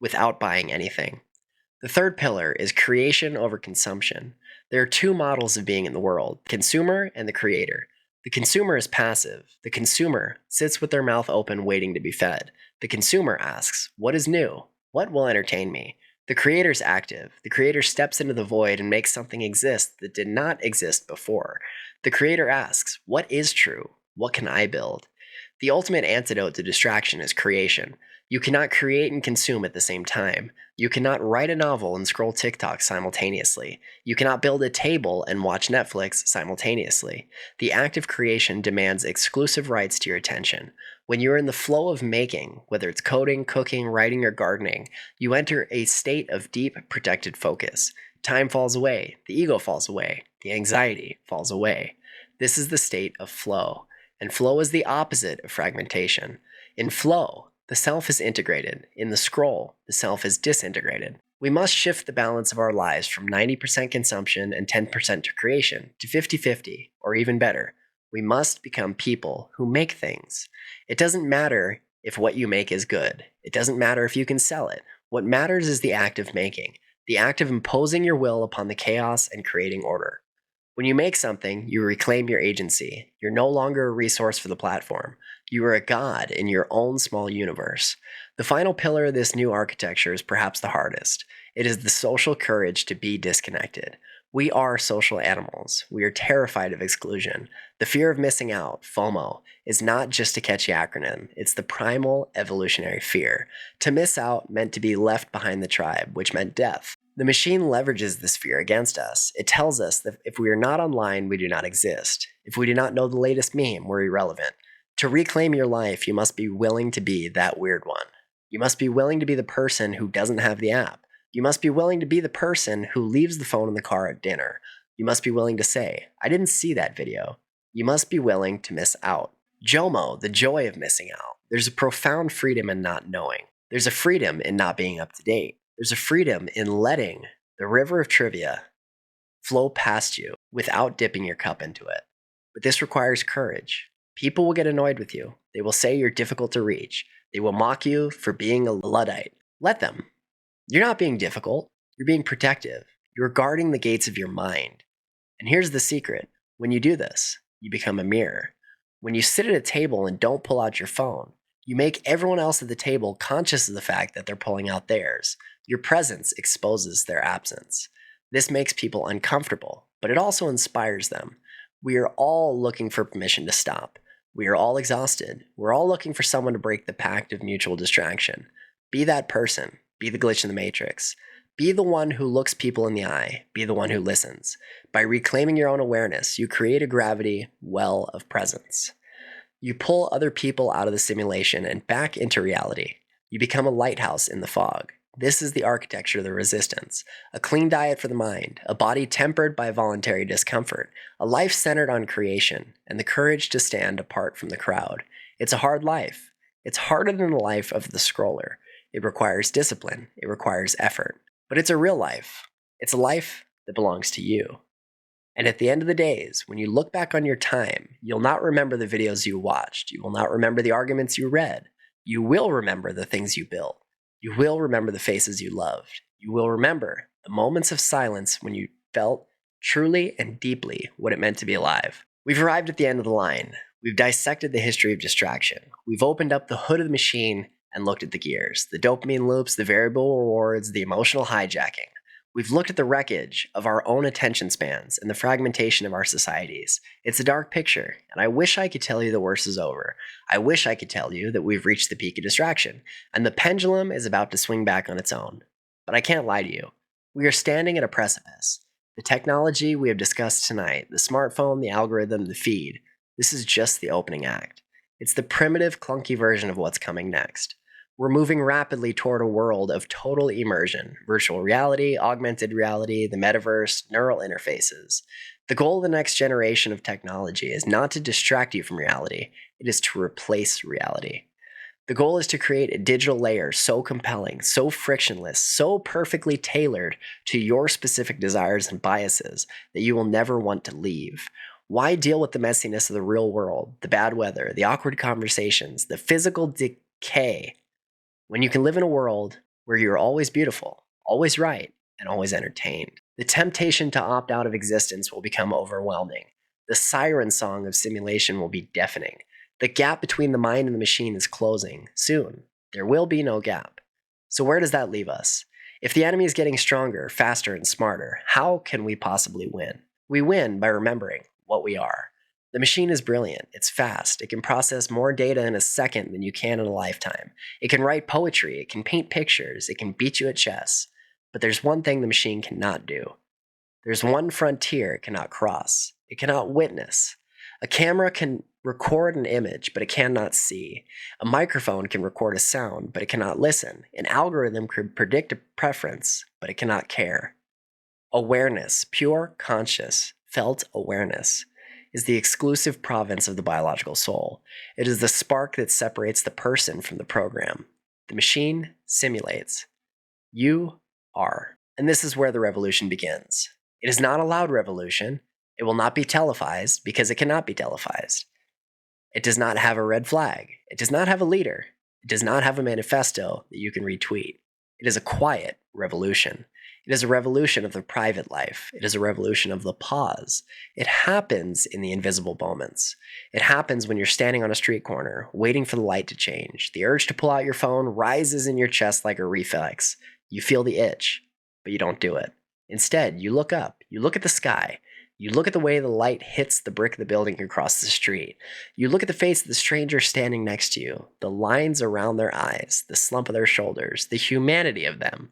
without buying anything. The third pillar is creation over consumption. There are two models of being in the world, consumer and the creator. The consumer is passive. The consumer sits with their mouth open waiting to be fed. The consumer asks, what is new? What will entertain me? The creator is active. The creator steps into the void and makes something exist that did not exist before. The creator asks, what is true? What can I build? The ultimate antidote to distraction is creation. You cannot create and consume at the same time. You cannot write a novel and scroll TikTok simultaneously. You cannot build a table and watch Netflix simultaneously. The act of creation demands exclusive rights to your attention. When you're in the flow of making, whether it's coding, cooking, writing, or gardening, you enter a state of deep, protected focus. Time falls away, the ego falls away, the anxiety falls away. This is the state of flow, and flow is the opposite of fragmentation. In flow, the self is integrated. In the scroll, the self is disintegrated. We must shift the balance of our lives from 90% consumption and 10% to creation to 50-50, or even better. We must become people who make things. It doesn't matter if what you make is good. It doesn't matter if you can sell it. What matters is the act of making, the act of imposing your will upon the chaos and creating order. When you make something, you reclaim your agency. You're no longer a resource for the platform. You are a god in your own small universe. The final pillar of this new architecture is perhaps the hardest. It is the social courage to be disconnected. We are social animals. We are terrified of exclusion. The fear of missing out, FOMO, is not just a catchy acronym. It's the primal evolutionary fear. To miss out meant to be left behind the tribe, which meant death. The machine leverages this fear against us. It tells us that if we are not online, we do not exist. If we do not know the latest meme, we're irrelevant. To reclaim your life, you must be willing to be that weird one. You must be willing to be the person who doesn't have the app. You must be willing to be the person who leaves the phone in the car at dinner. You must be willing to say, I didn't see that video. You must be willing to miss out. JOMO, the joy of missing out. There's a profound freedom in not knowing. There's a freedom in not being up to date. There's a freedom in letting the river of trivia flow past you without dipping your cup into it. But this requires courage. People will get annoyed with you. They will say you're difficult to reach. They will mock you for being a Luddite. Let them. You're not being difficult. You're being protective. You're guarding the gates of your mind. And here's the secret. When you do this, you become a mirror. When you sit at a table and don't pull out your phone, you make everyone else at the table conscious of the fact that they're pulling out theirs. Your presence exposes their absence. This makes people uncomfortable, but it also inspires them. We are all looking for permission to stop. We are all exhausted. We're all looking for someone to break the pact of mutual distraction. Be that person. Be the glitch in the matrix. Be the one who looks people in the eye. Be the one who listens. By reclaiming your own awareness, you create a gravity well of presence. You pull other people out of the simulation and back into reality. You become a lighthouse in the fog. This is the architecture of the resistance. A clean diet for the mind, a body tempered by voluntary discomfort, a life centered on creation, and the courage to stand apart from the crowd. It's a hard life. It's harder than the life of the scroller. It requires discipline. It requires effort. But it's a real life. It's a life that belongs to you. And at the end of the days, when you look back on your time, you'll not remember the videos you watched. You will not remember the arguments you read. You will remember the things you built. You will remember the faces you loved. You will remember the moments of silence when you felt truly and deeply what it meant to be alive. We've arrived at the end of the line. We've dissected the history of distraction. We've opened up the hood of the machine and looked at the gears, the dopamine loops, the variable rewards, the emotional hijacking. We've looked at the wreckage of our own attention spans and the fragmentation of our societies. It's a dark picture, and I wish I could tell you the worst is over. I wish I could tell you that we've reached the peak of distraction, and the pendulum is about to swing back on its own. But I can't lie to you. We are standing at a precipice. The technology we have discussed tonight, the smartphone, the algorithm, the feed, this is just the opening act. It's the primitive, clunky version of what's coming next. We're moving rapidly toward a world of total immersion, virtual reality, augmented reality, the metaverse, neural interfaces. The goal of the next generation of technology is not to distract you from reality, it is to replace reality. The goal is to create a digital layer so compelling, so frictionless, so perfectly tailored to your specific desires and biases that you will never want to leave. Why deal with the messiness of the real world, the bad weather, the awkward conversations, the physical decay, when you can live in a world where you're always beautiful, always right, and always entertained? The temptation to opt out of existence will become overwhelming. The siren song of simulation will be deafening. The gap between the mind and the machine is closing. Soon, there will be no gap. So where does that leave us? If the enemy is getting stronger, faster, and smarter, how can we possibly win? We win by remembering what we are. The machine is brilliant. It's fast. It can process more data in a second than you can in a lifetime. It can write poetry. It can paint pictures. It can beat you at chess. But there's one thing the machine cannot do. There's one frontier it cannot cross. It cannot witness. A camera can record an image, but it cannot see. A microphone can record a sound, but it cannot listen. An algorithm could predict a preference, but it cannot care. Awareness, pure, conscious, felt awareness, is the exclusive province of the biological soul. It is the spark that separates the person from the program. The machine simulates. You are. And this is where the revolution begins. It is not a loud revolution. It will not be televised because it cannot be televised. It does not have a red flag. It does not have a leader. It does not have a manifesto that you can retweet. It is a quiet revolution. It is a revolution of the private life. It is a revolution of the pause. It happens in the invisible moments. It happens when you're standing on a street corner, waiting for the light to change. The urge to pull out your phone rises in your chest like a reflex. You feel the itch, but you don't do it. Instead, you look up. You look at the sky. You look at the way the light hits the brick of the building across the street. You look at the face of the stranger standing next to you, the lines around their eyes, the slump of their shoulders, the humanity of them.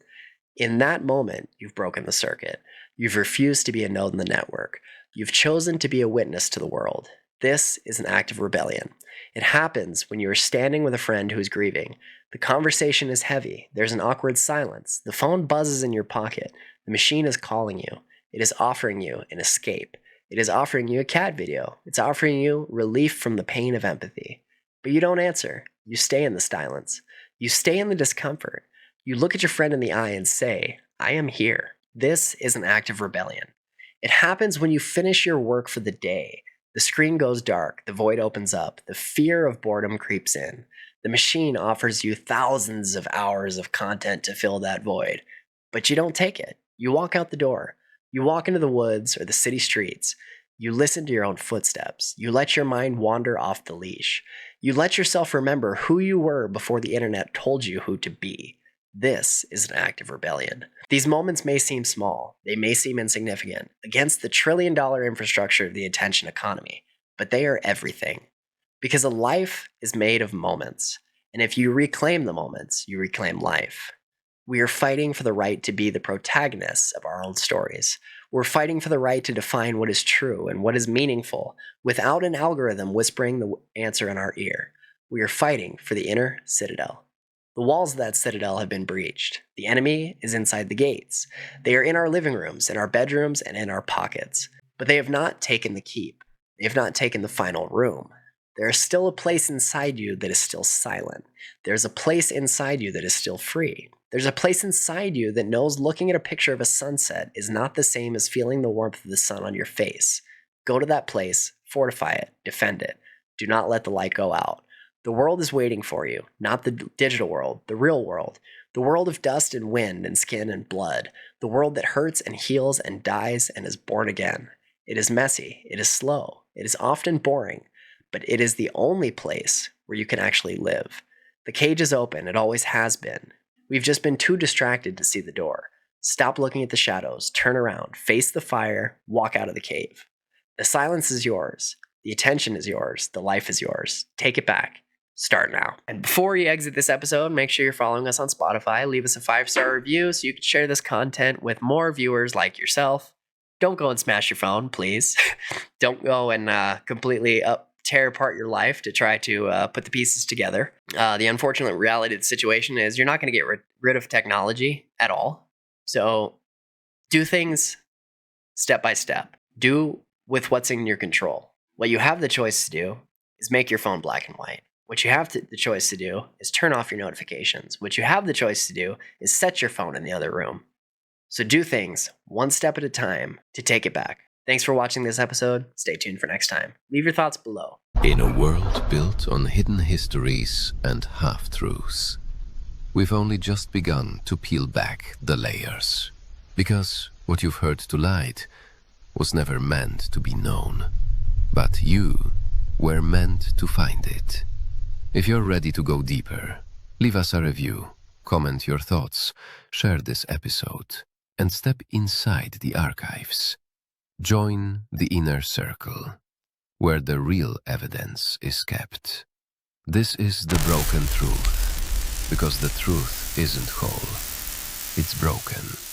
In that moment, you've broken the circuit. You've refused to be a node in the network. You've chosen to be a witness to the world. This is an act of rebellion. It happens when you are standing with a friend who is grieving. The conversation is heavy. There's an awkward silence. The phone buzzes in your pocket. The machine is calling you. It is offering you an escape. It is offering you a cat video. It's offering you relief from the pain of empathy. But you don't answer. You stay in the silence. You stay in the discomfort. You look at your friend in the eye and say, I am here. This is an act of rebellion. It happens when you finish your work for the day. The screen goes dark. The void opens up. The fear of boredom creeps in. The machine offers you thousands of hours of content to fill that void. But you don't take it. You walk out the door. You walk into the woods or the city streets. You listen to your own footsteps. You let your mind wander off the leash. You let yourself remember who you were before the internet told you who to be. This is an act of rebellion. These moments may seem small. They may seem insignificant against the trillion-dollar infrastructure of the attention economy, but they are everything. Because a life is made of moments. And if you reclaim the moments, you reclaim life. We are fighting for the right to be the protagonists of our own stories. We're fighting for the right to define what is true and what is meaningful without an algorithm whispering the answer in our ear. We are fighting for the inner citadel. The walls of that citadel have been breached. The enemy is inside the gates. They are in our living rooms, in our bedrooms, and in our pockets. But they have not taken the keep. They have not taken the final room. There is still a place inside you that is still silent. There's a place inside you that is still free. There's a place inside you that knows looking at a picture of a sunset is not the same as feeling the warmth of the sun on your face. Go to that place, fortify it, defend it. Do not let the light go out. The world is waiting for you, not the digital world, the real world. The world of dust and wind and skin and blood. The world that hurts and heals and dies and is born again. It is messy. It is slow. It is often boring. But it is the only place where you can actually live. The cage is open. It always has been. We've just been too distracted to see the door. Stop looking at the shadows. Turn around. Face the fire. Walk out of the cave. The silence is yours. The attention is yours. The life is yours. Take it back. Start now. And before you exit this episode, make sure you're following us on Spotify. Leave us a 5-star review so you can share this content with more viewers like yourself. Don't go and smash your phone, please. Don't go and completely tear apart your life to try to put the pieces together. The unfortunate reality of the situation is you're not going to get rid of technology at all. So do things step by step. Do with what's in your control. What you have the choice to do is make your phone black and white. What you have the choice to do is turn off your notifications. What you have the choice to do is set your phone in the other room. So do things one step at a time to take it back. Thanks for watching this episode. Stay tuned for next time. Leave your thoughts below. In a world built on hidden histories and half-truths, we've only just begun to peel back the layers. Because what you've heard tonight was never meant to be known. But you were meant to find it. If you're ready to go deeper, leave us a review, comment your thoughts, share this episode, and step inside the archives. Join the inner circle, where the real evidence is kept. This is the broken truth, because the truth isn't whole, it's broken.